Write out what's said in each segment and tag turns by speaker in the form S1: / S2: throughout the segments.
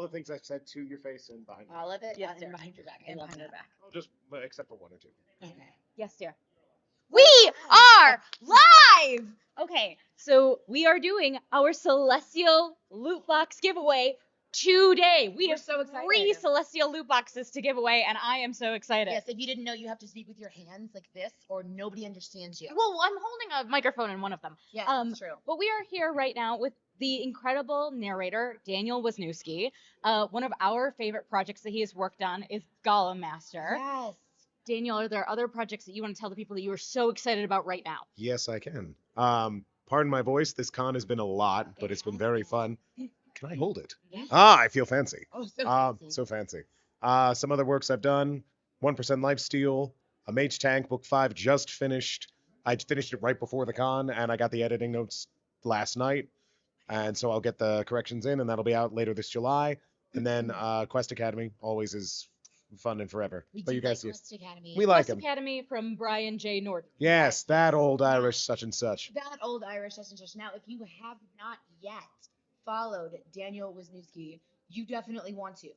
S1: all the things I said to your face and behind you.
S2: All of it?
S3: Yes,
S2: and
S3: dear.
S2: behind your back. I
S3: And
S2: love
S3: behind your
S2: that.
S3: back.
S1: Just except for one or two.
S2: Okay.
S3: Yes, dear. We are live! Okay, so we are doing our Celestial Loot Box giveaway today. We
S2: We're
S3: have
S2: so excited.
S3: 3 Celestial Loot Boxes to give away, and I am so excited.
S2: Yes, if you didn't know, you have to speak with your hands like this, or nobody understands you.
S3: Well, I'm holding a microphone in one of them.
S2: Yes, that's true.
S3: But we are here right now with the incredible narrator, Daniel Wisniewski. One of our favorite projects that he has worked on is Golem Master.
S2: Yes.
S3: Daniel, are there other projects that you want to tell the people that you are so excited about right now?
S1: Yes, I can. Pardon my voice. This con has been a lot, but it's been very fun. Can I hold it?
S2: Yes.
S1: I feel fancy.
S2: Oh, so fancy.
S1: So fancy. Some other works I've done. 1% Lifesteal, a Mage Tank, Book 5 just finished. I finished it right before the con, and I got the editing notes last night. And so I'll get the corrections in, and that'll be out later this July. And then Quest Academy always is fun and forever.
S2: We
S1: But
S2: do
S1: you guys,
S2: like Quest Academy.
S1: we like
S3: Quest
S1: him.
S3: Academy from Brian J. Norton.
S1: Yes, that old Irish such and such.
S2: That old Irish such and such. Now, if you have not yet followed Daniel Wisniewski, you definitely want to,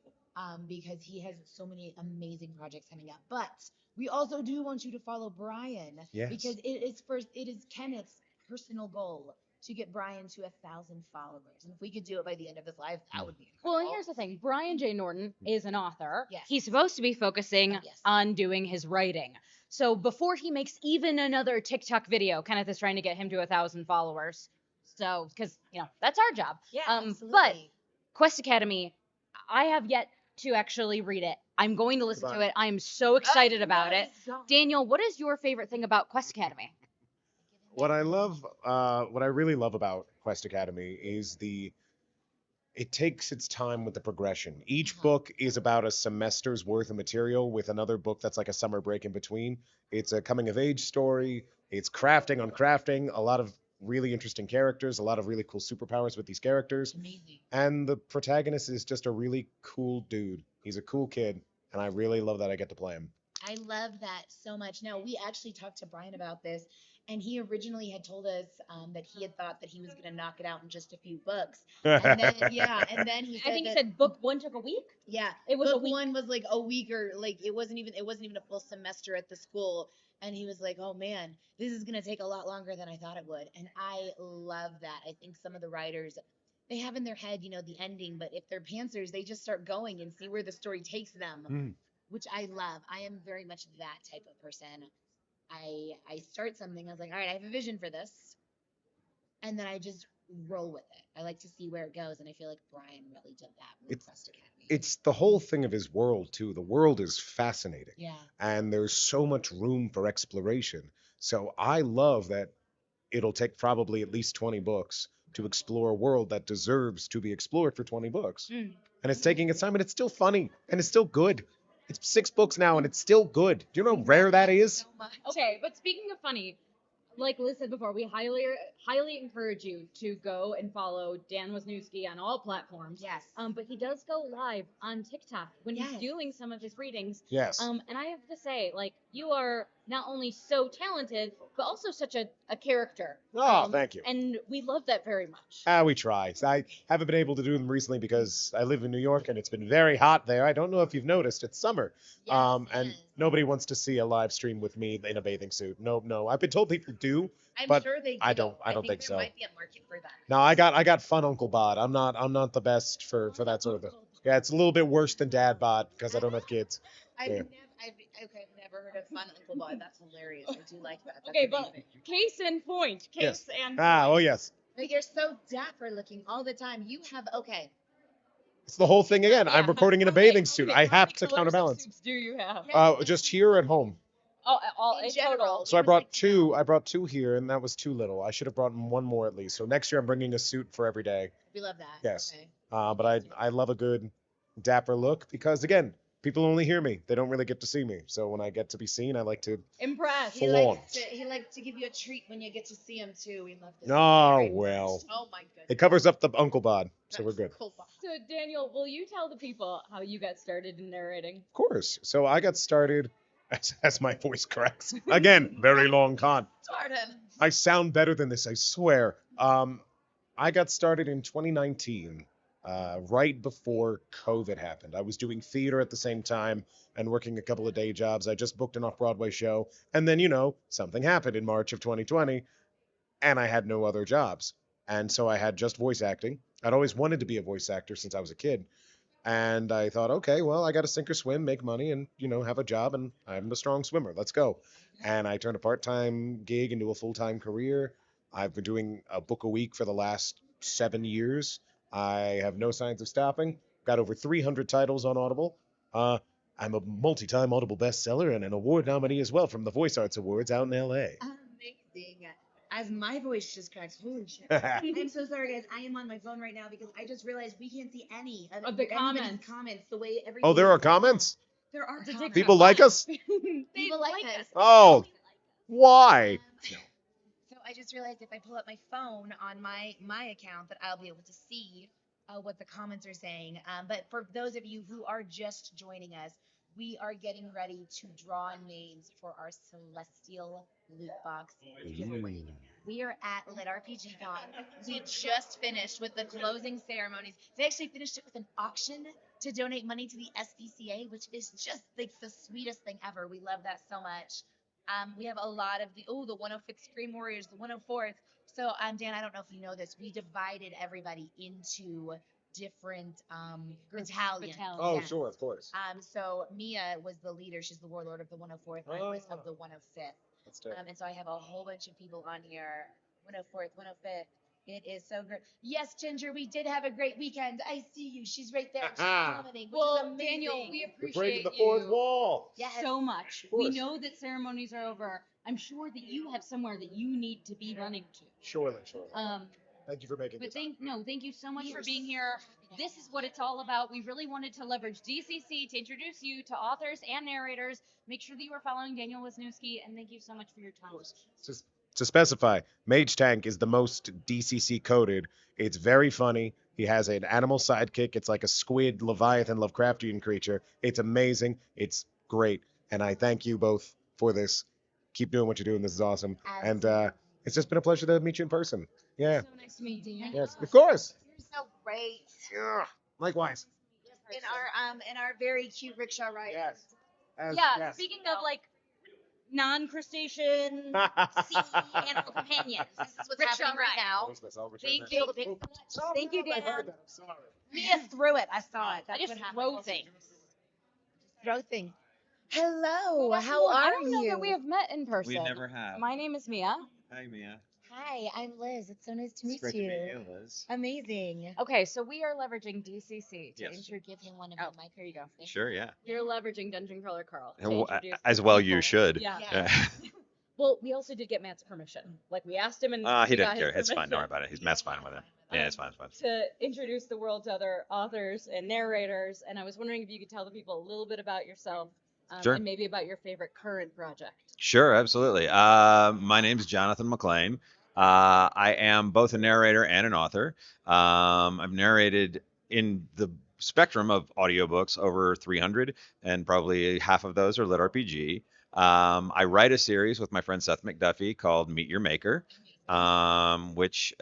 S2: because he has so many amazing projects coming up. But we also do want you to follow Brian,
S1: Yes.
S2: because it is Kenneth's personal goal to get Brian to 1,000 followers. And if we could do it by the end of his life, that would be incredible.
S3: Well, and here's the thing. Brian J. Norton is an author.
S2: Yes.
S3: He's supposed to be focusing
S2: Yes.
S3: on doing his writing. So before he makes even another TikTok video, Kenneth is trying to get him to 1,000 followers. So, because, that's our job.
S2: Yeah,
S3: But
S2: absolutely.
S3: Quest Academy, I have yet to actually read it. I'm going to listen to
S1: Goodbye.
S3: it. I am so excited about it.
S2: Nice.
S3: Daniel, what is your favorite thing about Quest Academy?
S1: What I really love about Quest Academy is it takes its time with the progression. Each book is about a semester's worth of material with another book that's like a summer break in between. It's a coming of age story. It's crafting on crafting, a lot of really interesting characters, a lot of really cool superpowers with these characters.
S2: Amazing.
S1: And the protagonist is just a really cool dude. He's a cool kid, and I really love that I get to play him.
S2: I love that so much. Now, we actually talked to Brian about this, and he originally had told us that he had thought that he was going to knock it out in just a few books. And then, and then he said
S3: I think
S2: that,
S3: he said book 1 took a week.
S2: yeah,
S3: It was a
S2: book
S3: week.
S2: 1 was like a week, or like it wasn't even a full semester at the school. And he was like, oh man, this is going to take a lot longer than I thought it would. And I love that. I think some of the writers, they have in their head, the ending, but if they're pantsers, they just start going and see where the story takes them, which I love. I am very much that type of person. I start something, I was like, all right, I have a vision for this, and then I just roll with it. I like to see where it goes, and I feel like Brian really did that with Quest Academy.
S1: It's the whole thing of his world, too. The world is fascinating.
S2: Yeah.
S1: And there's so much room for exploration. So I love that it'll take probably at least 20 books to explore a world that deserves to be explored for 20 books. And it's taking its time, and it's still funny, and it's still good. It's 6 books now, and it's still good. Do you know how rare that is?
S2: So much.
S3: Okay, but speaking of funny, like Liz said before, we highly encourage you to go and follow Dan Wisniewski on all platforms.
S2: Yes.
S3: But he does go live on TikTok when he's
S2: Yes.
S3: doing some of his readings.
S1: Yes.
S3: And I have to say, you are not only so talented, but also such a character.
S1: Oh, thank you.
S3: And we love that very much.
S1: We try. I haven't been able to do them recently because I live in New York, and it's been very hot there. I don't know if you've noticed. It's summer.
S2: Yes,
S1: And
S2: yes.
S1: nobody wants to see a live stream with me in a bathing suit. No. I've been told people do,
S2: I'm
S1: but
S2: sure they do.
S1: I don't think
S2: there
S1: so.
S2: might be a market for that.
S1: No, I got fun Uncle Bod. I'm not the best for that sort of thing. Yeah, it's a little bit worse than Dad Bod because I don't have kids.
S2: I've
S1: Yeah.
S2: never heard of Fun Uncle Bod. That's hilarious. I do like that. That's
S3: Okay, but
S2: amazing.
S3: case in point.
S1: Yes.
S3: And
S1: Oh yes.
S2: But you're so dapper looking all the time. You have
S1: It's the whole thing again. I'm recording in a bathing suit. I
S3: how
S1: have
S3: many
S1: to
S3: colors of
S1: counterbalance.
S3: suits do you have?
S1: Just here at home.
S3: Oh, all
S2: In
S3: in
S2: general.
S3: total.
S1: So I
S2: was
S1: brought
S2: like,
S1: two. I brought 2 here, and that was too little. I should have brought one more at least. So next year I'm bringing a suit for every day.
S2: we love that.
S1: Yes.
S2: Okay.
S1: But I love a good dapper look because again, people only hear me. They don't really get to see me. So when I get to be seen, I like to.
S3: Impressed.
S2: He
S1: Full on.
S2: likes to give you a treat when you get to see him too. We love this.
S1: Oh,
S2: Very
S1: well.
S2: much. Oh my goodness.
S1: It covers up the Uncle Bod, so we're good.
S2: Cool.
S3: So Daniel, will you tell the people how you got started in narrating?
S1: Of course. So I got started as my voice cracks. Again, very long con.
S2: Started.
S1: I sound better than this, I swear. I got started in 2019. right before COVID happened. I was doing theater at the same time and working a couple of day jobs. I just booked an off-Broadway show, and then something happened in March of 2020, and I had no other jobs, and so I had just voice acting. I'd always wanted to be a voice actor since I was a kid. And I thought, okay, well, I got to sink or swim, make money, and have a job, and I'm a strong swimmer. Let's go. And I turned a part-time gig into a full-time career. I've been doing a book a week for the last 7 years. I have no signs of stopping. Got over 300 titles on Audible. Uh, I'm a multi-time Audible bestseller and an award nominee as well from the Voice Arts Awards out in LA.
S2: Amazing. As my voice just cracks. Holy shit. I'm so sorry, guys. I am on my phone right now because I just realized we can't see any
S3: Of the
S2: anybody's
S3: comments.
S2: comments. The way everything.
S1: Oh, there are comments?
S2: There are
S3: It's a
S2: comments.
S3: TikTok.
S1: People like us?
S2: People like us.
S1: Oh, why?
S2: So I just realized if I pull up my phone on my account that I'll be able to see what the comments are saying. But for those of you who are just joining us, we are getting ready to draw names for our celestial loot box giveaway. We are at Litrpgcon. We just finished with the closing ceremonies. They actually finished it with an auction to donate money to the SPCA, which is just like the sweetest thing ever. We love that so much. We have a lot of the 105th Scream Warriors, the 104th. So, Dan, I don't know if you know this. We divided everybody into different battalions.
S1: Oh,
S2: Yes.
S1: sure, of course.
S2: So Mia was the leader. She's the warlord of the 104th. I was of the 105th.
S1: That's dope.
S2: And so I have a whole bunch of people on here. 104th, 105th. It is so great. Yes, Ginger, we did have a great weekend. I see you. She's right there. She's commenting. Which is amazing.
S3: Daniel, we
S1: You're
S3: appreciate
S1: breaking the
S3: you
S1: fourth wall.
S2: Yes.
S3: so much.
S1: Of
S3: We
S1: course.
S3: know that ceremonies are over. I'm sure that you have somewhere that you need to be running to.
S1: Surely.
S3: Um,
S1: Thank you for making
S3: But
S1: the time.
S3: thank you so much
S2: We
S3: for
S2: are
S3: being
S2: so
S3: here.
S2: happy to
S3: This
S2: have
S3: is what it's all about. We really wanted to leverage DCC to introduce you to authors and narrators. Make sure that you are following Daniel Wisniewski, and thank you so much for your time.
S1: Just to specify, Mage Tank is the most DCC coded. It's very funny. He has an animal sidekick. It's like a squid, Leviathan, Lovecraftian creature. It's amazing. It's great. And I thank you both for this. Keep doing what you're doing. This is awesome. And it's just been a pleasure to meet you in person. Yeah.
S3: So nice to meet you.
S1: Yes, of course.
S2: You're so great.
S1: Yeah. Likewise.
S2: In our very cute rickshaw ride.
S1: Yes.
S3: Yeah, speaking of like non-crustacean sea animal companions,
S2: This is what's
S3: rickshaw
S2: happening right
S3: ride.
S2: now.
S3: Thank you.
S2: Thank you, Dan.
S1: I'm sorry.
S2: Mia threw it. I saw it.
S3: I
S2: That's
S3: just
S2: what happened.
S3: throw things.
S2: Throw things. Hello.
S3: Good
S2: How
S3: afternoon.
S2: are
S3: I don't know
S2: you?
S3: that we have met in person.
S4: We never have.
S3: My name is Mia.
S4: Hi, Mia.
S2: Hi, I'm Liz. It's so nice to
S4: It's
S2: meet
S4: great
S2: you.
S4: to meet you, Liz.
S2: Amazing.
S3: Okay, so we are leveraging DCC to
S4: Yes.
S2: Give him one of
S3: Oh,
S2: your mic.
S3: here you go.
S4: Sure, yeah.
S3: You're leveraging Dungeon Crawler Carl. to
S4: Well,
S3: introduce
S4: as
S3: the
S4: well you
S3: people.
S4: should.
S3: Yeah.
S2: Yeah.
S3: Well, we also did get Matt's permission. Like we asked him, and
S4: He
S3: we got
S4: didn't
S3: his
S4: care. It's fine. Don't worry
S3: permission
S4: about it. Matt's fine with it. Yeah, it's fine. It's fine.
S3: to introduce the world to other authors and narrators. And I was wondering if you could tell the people a little bit about yourself,
S4: Sure.
S3: and maybe about your favorite current project.
S4: Sure, absolutely. My name's Jonathan McLean. I am both a narrator and an author. I've narrated in the spectrum of audiobooks over 300, and probably half of those are Lit RPG. I write a series with my friend Seth McDuffie called Meet Your Maker, which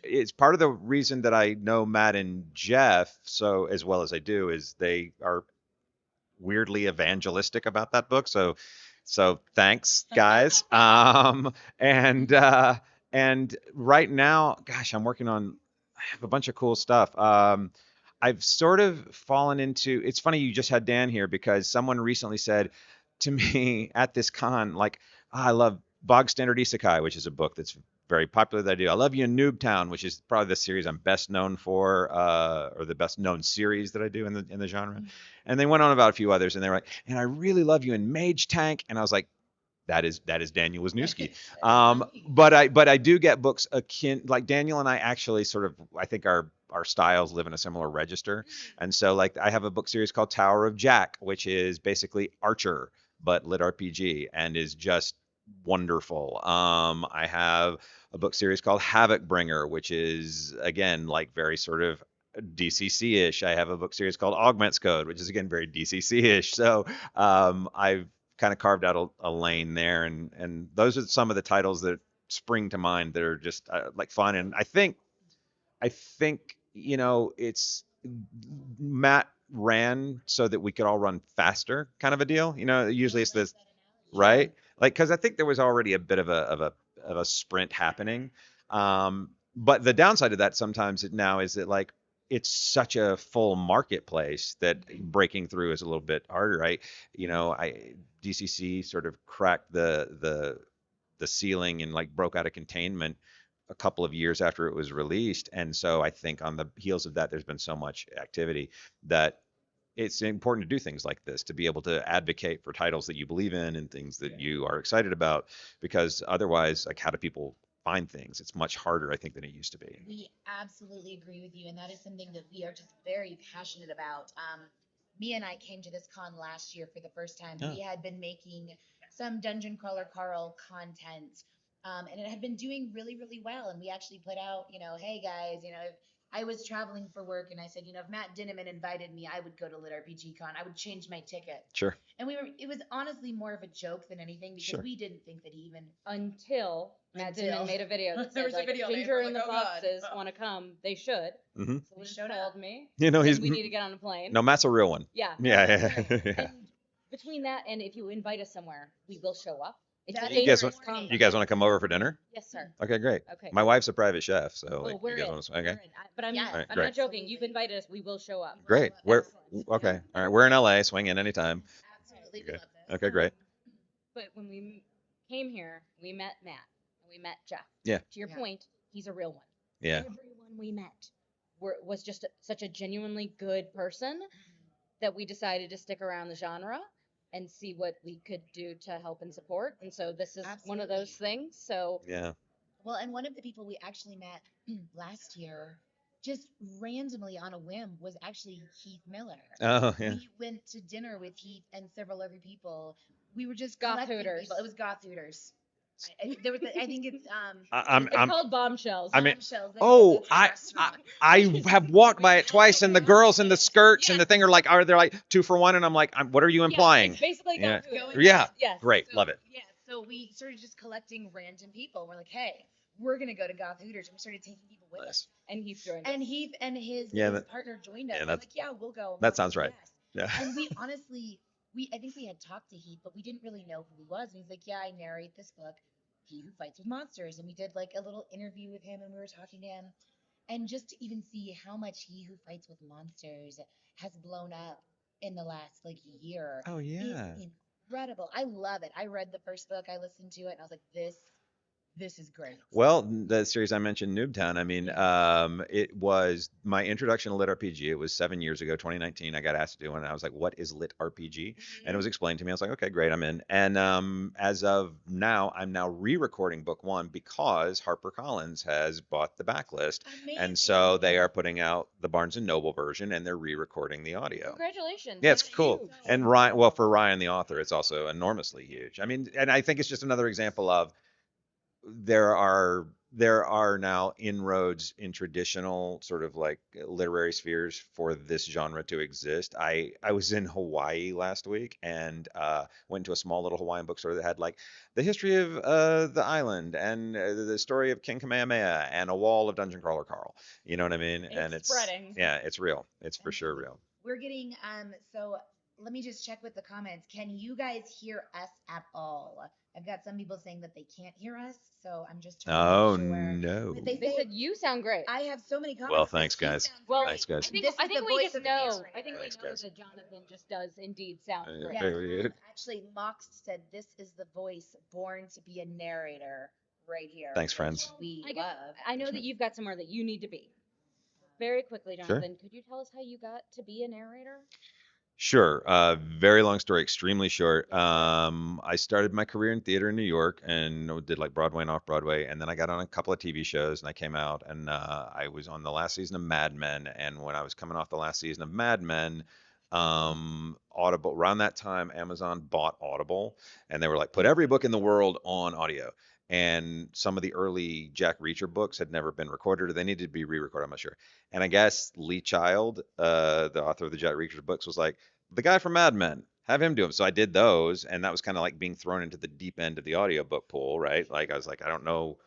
S4: is part of the reason that I know Matt and Jeff so as well as I do is they are weirdly evangelistic about that book. So thanks, guys. And right now, gosh, I have a bunch of cool stuff. I've sort of fallen into, it's funny you just had Dan here because someone recently said to me at this con, like, I love Bog Standard Isekai, which is a book that's very popular that I do. I love you in Noob Town, which is probably the series I'm best known for, or the best known series that I do in the genre. Mm-hmm. And they went on about a few others, and they were like, and I really love you in Mage Tank, and I was like, that is Daniel Wisniewski. But I do get books akin, like Daniel and I actually sort of, I think our styles live in a similar register. And so like I have a book series called Tower of Jack, which is basically Archer, but lit RPG, and is just wonderful. I have a book series called Havoc Bringer, which is again like very sort of DCC-ish. I have a book series called Augment's Code, which is again very DCC-ish. So I've kind of carved out a lane there, and those are some of the titles that spring to mind that are just like fun. And I think it's Matt ran so that we could all run faster, kind of a deal. Usually it's this, right? Like, because I think there was already a bit of a sprint happening. But the downside of that sometimes now is that, like, it's such a full marketplace that breaking through is a little bit harder, right? I DCC sort of cracked the ceiling and like broke out of containment a couple of years after it was released, and so I think on the heels of that, there's been so much activity that it's important to do things like this to be able to advocate for titles that you believe in and things that you are excited about, because otherwise, like, how do people find things? It's much harder, I think, than it used to be.
S2: We absolutely agree with you, and that is something that we are just very passionate about. Me and I came to this con last year for the first time.
S4: Yeah.
S2: We had been making some Dungeon Crawler Carl content, and it had been doing really, really well. And we actually put out, hey guys, if I was traveling for work, and I said, if Matt Dinneman invited me, I would go to Litrpgcon. I would change my ticket.
S4: Sure.
S2: And it was honestly more of a joke than anything, because
S4: Sure.
S2: we didn't think that he even.
S3: Until Matt Dinneman made a video that
S2: There
S3: said,
S2: was a
S3: like,
S2: video made,
S3: Ginger
S2: we're
S3: and the
S2: like, "Oh, God."
S3: Foxes want to come. They should.
S4: Mm-hmm.
S3: So Liz
S2: showed
S3: called
S2: up.
S3: me.
S4: He's
S3: We need to get on a plane.
S4: no, Matt's a real one.
S3: Yeah.
S4: Yeah.
S3: And between that and if you invite us somewhere, we will show up. It's
S2: That
S3: a
S2: is
S4: guys
S3: dangerous
S2: want-
S3: con.
S4: You guys want to come over for dinner?
S3: Yes, sir.
S4: Okay, great.
S3: Okay.
S4: My wife's a private chef, so
S3: Oh,
S4: like,
S3: we're
S4: you guys
S3: in.
S4: want to?
S3: We're
S4: Okay,
S3: in. But I'm,
S2: Yes.
S4: All right,
S3: I'm
S4: great.
S3: not joking. You've invited us. We will show up.
S4: great.
S2: Excellent.
S4: We're
S2: Excellent.
S4: okay. All right, we're in LA. Swing in anytime.
S2: Absolutely
S4: Okay.
S2: love this.
S4: Okay, great.
S3: But when we came here, we met Matt and we met Jeff.
S4: Yeah.
S3: To your
S2: Yeah.
S3: point, he's a real one.
S4: Yeah.
S3: Everyone we met was just such a genuinely good person that we decided to stick around the genre and see what we could do to help and support. And so this is one of those things. So
S4: Yeah.
S2: Well, and one of the people we actually met last year, just randomly on a whim, was actually Heath Miller.
S4: Oh, yeah.
S2: We went to dinner with Heath and several other people. We were just
S3: Goth
S2: collecting
S3: Hooters.
S2: people. It was Goth Hooters. There was, I think it's
S4: I'm
S3: it's called Bombshells.
S4: I mean-
S2: Bombshells.
S4: Oh,
S2: That's a
S4: I
S2: restaurant.
S4: have walked by it twice, and the girls in the skirts and the thing are they're like 2 for 1, and I'm like, what are you implying?
S3: It's basically
S4: Yeah.
S3: Goth Hooters.
S2: Going-
S4: Yeah.
S3: Yes.
S4: Great,
S2: So,
S4: love it.
S2: Yeah, so we started just collecting random people. We're like, hey, we're gonna go to Goth Hooters. And we started taking people with us.
S4: Nice.
S3: And he's joined.
S2: And Heath and his
S4: Yeah, that-
S2: partner joined us.
S4: yeah,
S2: I'm
S4: that's-
S2: like, yeah, we'll go.
S4: that sounds right.
S2: Yes.
S4: Yeah.
S2: And we honestly, I think we had talked to Heath, but we didn't really know who he was. And he's like, yeah, I narrate this book, He Who Fights with Monsters. And we did like a little interview with him, and we were talking to him. And just to even see how much He Who Fights with Monsters has blown up in the last like year.
S4: Oh yeah.
S2: It's incredible. I love it. I read the first book, I listened to it, and I was like, this is great.
S4: Well, the series I mentioned, Noobtown, I mean, it was my introduction to Lit RPG. It was 7 years ago, 2019. I got asked to do one, and I was like, what is Lit RPG? And it was explained to me. I was like, okay, great, I'm in. And as of now, I'm now re-recording book 1 because HarperCollins has bought the backlist. And so they are putting out the Barnes & Noble version, and they're re-recording the audio.
S3: Congratulations.
S4: Yeah, it's
S3: That's
S4: cool.
S3: huge.
S4: And Ryan, well, for Ryan, the author, it's also enormously huge. I mean, and I think it's just another example of there are now inroads in traditional sort of like literary spheres for this genre to exist. I was in Hawaii last week and went to a small little Hawaiian bookstore that had like the history of the island and the story of King Kamehameha and a wall of Dungeon Crawler Carl. You know what I mean? And
S3: It's spreading.
S4: Yeah, it's real. It's for sure real.
S2: We're getting so let me just check with the comments. Can you guys hear us at all? I've got some people saying that they can't hear us, so I'm just trying
S4: Oh
S2: to make sure.
S4: no.
S2: But they
S3: They
S2: say
S3: said you sound great.
S2: I have so many comments.
S4: Well,
S2: that
S4: thanks,
S2: she
S4: guys.
S2: sounds
S3: Well,
S2: great.
S4: Thanks, guys.
S2: This
S3: I
S2: is
S3: think
S2: the
S3: we
S2: voice
S3: just
S2: of the
S3: know.
S2: narrator.
S3: I think we
S4: Thanks,
S3: know
S4: guys.
S3: that Jonathan just does indeed sound
S4: Yeah.
S3: great.
S2: Yes, actually, Mox said this is the voice born to be a narrator right here.
S4: Thanks, friends.
S2: which We
S3: I guess-
S2: love.
S3: I know that you've got somewhere that you need to be. Very quickly,
S4: Sure.
S3: Jonathan, could you tell us how you got to be a narrator?
S4: Sure. Very long story, extremely short. I started my career in theater in New York and did like Broadway and off Broadway, and then I got on a couple of TV shows, and I came out and I was on the last season of Mad Men. And when I was coming off the last season of Mad Men, Audible around that time, Amazon bought Audible, and they were like, put every book in the world on audio. And some of the early Jack Reacher books had never been recorded, or they needed to be re-recorded. I'm not sure. And I guess Lee Child, the author of the Jack Reacher books, was like, the guy from Mad Men, have him do them. So I did those, and that was kind of like being thrown into the deep end of the audiobook pool, right? Like I was like, I don't know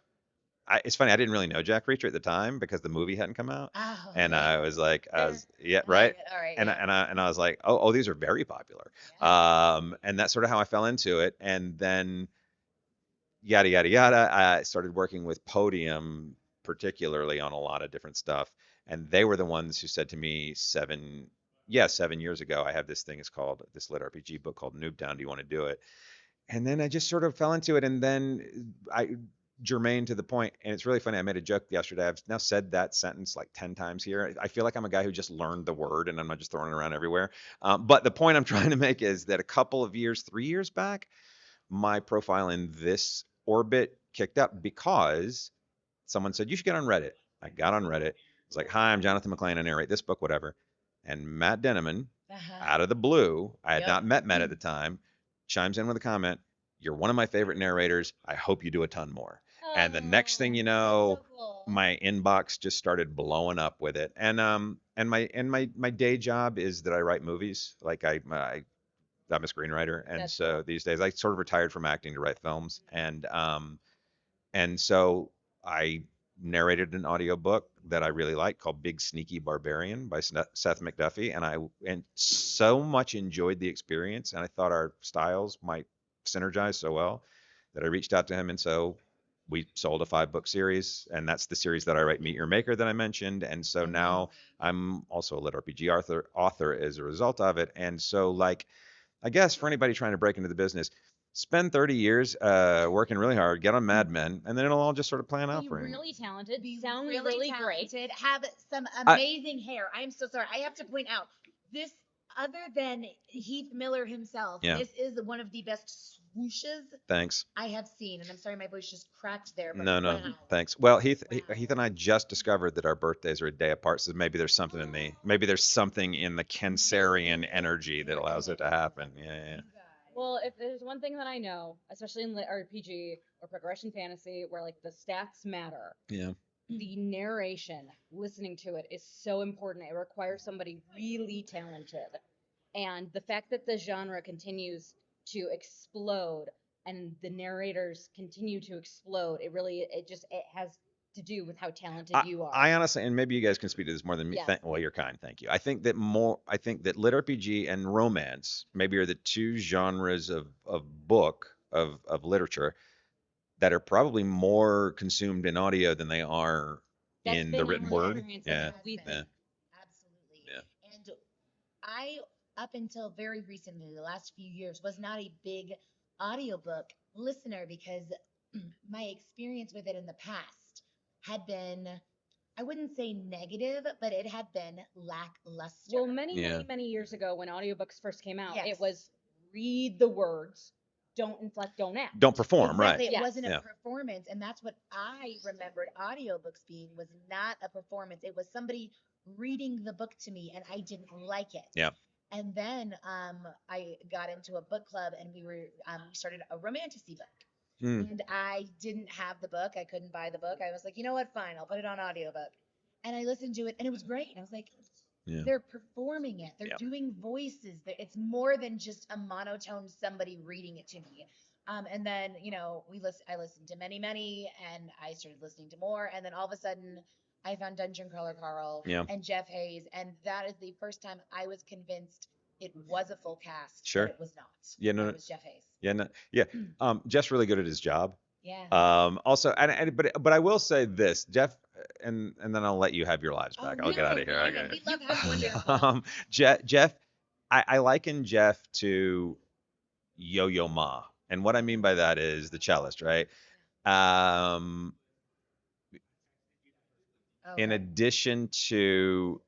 S4: it's funny. I didn't really know Jack Reacher at the time because the movie hadn't come out,
S2: Oh,
S4: and
S2: yeah.
S4: I was like,
S2: Fair.
S4: yeah,
S2: I
S4: right.
S2: get it. All right.
S4: And
S2: Yeah.
S4: I was like, oh, these are very popular.
S2: Yeah.
S4: And that's sort of how I fell into it. And then yada yada yada. I started working with Podium, particularly on a lot of different stuff, and they were the ones who said to me 7 years ago, I have this thing. It's called this lit RPG book called Noob Town. Do you want to do it? And then I just sort of fell into it, and then I germane to the point, and it's really funny. I made a joke yesterday. I've now said that sentence like 10 times here. I feel like I'm a guy who just learned the word, and I'm not just throwing it around everywhere. But the point I'm trying to make is that a couple of years, 3 years back, my profile in this orbit kicked up because someone said you should get on Reddit. I got on Reddit. It's like, hi, I'm Jonathan McLean. I narrate this book, whatever. And Matt Denneman,
S2: Uh-huh.
S4: out of the blue, I had
S2: Yep.
S4: not met Matt at the time, chimes in with a comment. You're one of my favorite narrators. I hope you do a ton more. And the next thing you know,
S2: That's so cool.
S4: my inbox just started blowing up with it. And my day job is that I write movies. Like I'm a screenwriter, and
S3: That's
S4: so
S3: cool.
S4: these days I sort of retired from acting to write films, and so I narrated an audiobook that I really like called Big Sneaky Barbarian by Seth McDuffie, and so much enjoyed the experience, and I thought our styles might synergize so well that I reached out to him, and so we sold a 5 book series, and that's the series that I write, Meet Your Maker, that I mentioned, and so now I'm also a lit RPG author as a result of it, and so like I guess for anybody trying to break into the business, spend 30 years working really hard, get on Mad Men, and then it'll all just sort of plan out
S3: Be
S4: for you.
S3: really talented.
S2: Be
S3: Sound
S2: really
S3: really great.
S2: talented, have some
S4: I-
S2: amazing hair. I'm so sorry. I have to point out this, other than Heath Miller himself,
S4: Yeah.
S2: this is one of the best swooshes
S4: Thanks.
S2: I have seen. And I'm sorry my voice just cracked there. But
S4: No,
S2: wow.
S4: thanks. Well, Heath,
S2: Wow.
S4: Heath and I just discovered that our birthdays are a day apart, so maybe there's something in the Cancerian energy that allows it to happen. Yeah.
S3: Well, if there's one thing that I know, especially in lit RPG or progression fantasy, where like the stats matter,
S4: Yeah.
S3: the narration, listening to it is so important. It requires somebody really talented. And the fact that the genre continues to explode and the narrators continue to explode, it has to do with how talented you are.
S4: I honestly, and maybe you guys can speak to this more than me.
S3: Yes.
S4: Well, you're kind. Thank you. I think that lit RPG and romance maybe are the two genres of book of literature that are probably more consumed in audio than they are
S3: That's
S4: in
S3: been
S4: the written
S3: our
S4: word.
S3: experience
S4: Yeah.
S3: with we've
S4: Yeah.
S2: Absolutely.
S4: Yeah.
S2: And I, up until very recently, the last few years, was not a big audiobook listener because my experience with it in the past had been, I wouldn't say negative, but it had been lackluster.
S3: Well, many,
S4: Yeah.
S3: many, many years ago when audiobooks first came out,
S2: Yes.
S3: it was read the words, don't inflect, don't act.
S4: Don't perform,
S2: Exactly.
S4: right?
S2: It
S3: Yes.
S2: wasn't
S4: Yeah.
S2: a performance. And that's what I remembered audiobooks being, was not a performance. It was somebody reading the book to me and I didn't like it.
S4: Yeah.
S2: And then I got into a book club and we started a romantasy book.
S4: Mm.
S2: And I didn't have the book. I couldn't buy the book. I was like, you know what? Fine. I'll put it on audiobook. And I listened to it and it was great. And I was like,
S4: Yeah.
S2: they're performing it. They're
S4: Yep.
S2: doing voices. It's more than just a monotone somebody reading it to me. And then, I listened to many, and I started listening to more. And then all of a sudden, I found Dungeon Crawler Carl
S4: Yeah.
S2: and Jeff Hayes. And that is the first time I was convinced it was a full cast.
S4: Sure.
S2: But it was not.
S4: Yeah, no,
S2: It
S4: no.
S2: was Jeff Hayes.
S4: Yeah. No, yeah. Jeff's really good at his job.
S2: Yeah.
S4: Also, but I will say this, Jeff, and then I'll let you have your lives back. I'll get out of here. I got
S2: We
S4: it.
S2: love how wonderful.
S4: Jeff, I liken Jeff to Yo-Yo Ma, and what I mean by that is the cellist, right? Um, in
S2: Okay.
S4: addition to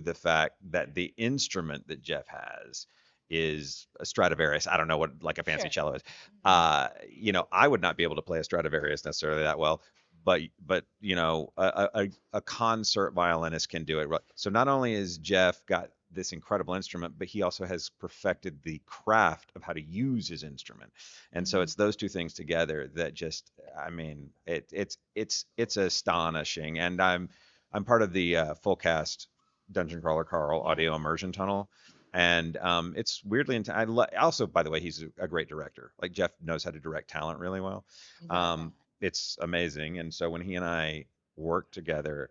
S4: the fact that the instrument that Jeff has is a Stradivarius. I don't know what like a fancy
S3: Sure.
S4: cello is. I would not be able to play a Stradivarius necessarily that well, but a concert violinist can do it. So not only has Jeff got this incredible instrument, but he also has perfected the craft of how to use his instrument. And so it's those two things together that just, I mean, it's astonishing. And I'm part of the full cast Dungeon Crawler Carl audio immersion tunnel. And it's weirdly also, by the way, he's a great director. Like Jeff knows how to direct talent really well. it's amazing. And so when he and I work together,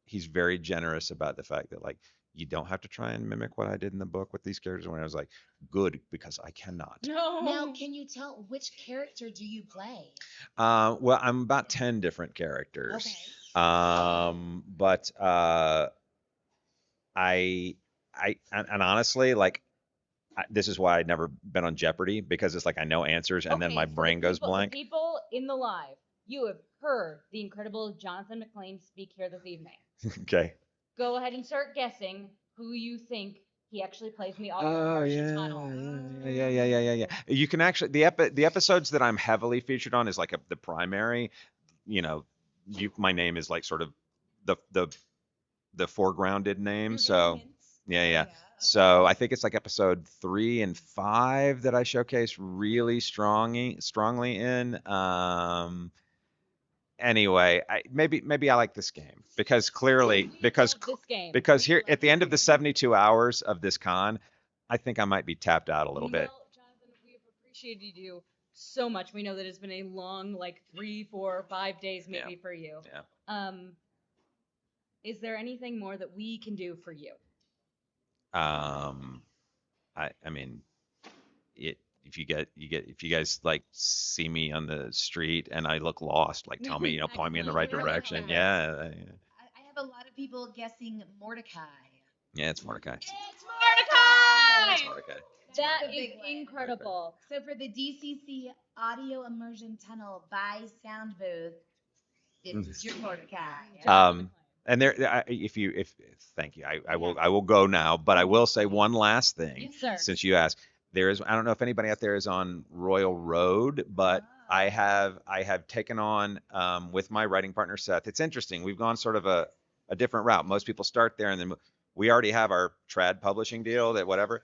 S4: he's very generous about the fact that like you don't have to try and mimic what I did in the book with these characters. When I was like, good, because I cannot.
S3: No.
S2: Now, can you tell which character do you play?
S4: Well, I'm about 10 different characters.
S2: Okay.
S4: But and honestly, like this is why I'd never been on Jeopardy, because it's like I know answers and then my
S3: So
S4: brain goes blank.
S3: The people in the live, you have heard the incredible Jonathan McLean speak here this evening.
S4: Okay.
S3: Go ahead and start guessing who you think he actually plays in the audio
S4: Oh
S3: version
S4: yeah,
S3: tunnel.
S4: yeah. You can actually the episodes that I'm heavily featured on is like the primary. You know, my name is like sort of the foregrounded name. So yeah.
S2: Okay.
S4: So I think it's like episode 3 and 5 that I showcase really strongly in. Anyway, maybe I like this game because clearly because
S3: This game.
S4: because here at the end of the 72 hours of this con, I think I might be tapped out a little bit.
S3: Well, Jonathan, we have appreciated you so much. We know that it's been a long, like 3, 4, 5 days maybe for you.
S4: Yeah.
S3: Is there anything more that we can do for you?
S4: I mean, if you guys like see me on the street and I look lost, like tell me, point me in the right direction. Yeah.
S2: I have a lot of people guessing Mordecai.
S4: Yeah, it's Mordecai.
S3: It's Mordecai!
S4: It's Mordecai.
S3: That
S2: the
S3: is
S2: big one.
S3: incredible.
S2: So for the DCC Audio Immersion Tunnel by Sound Booth, it's your Mordecai.
S4: And there, thank you. I will go now, but I will say one last thing.
S3: Yes, sir.
S4: Since you asked, I don't know if anybody out there is on Royal Road, but I have taken on with my writing partner Seth. It's interesting. We've gone sort of a different route. Most people start there, and then we already have our trad publishing deal that whatever.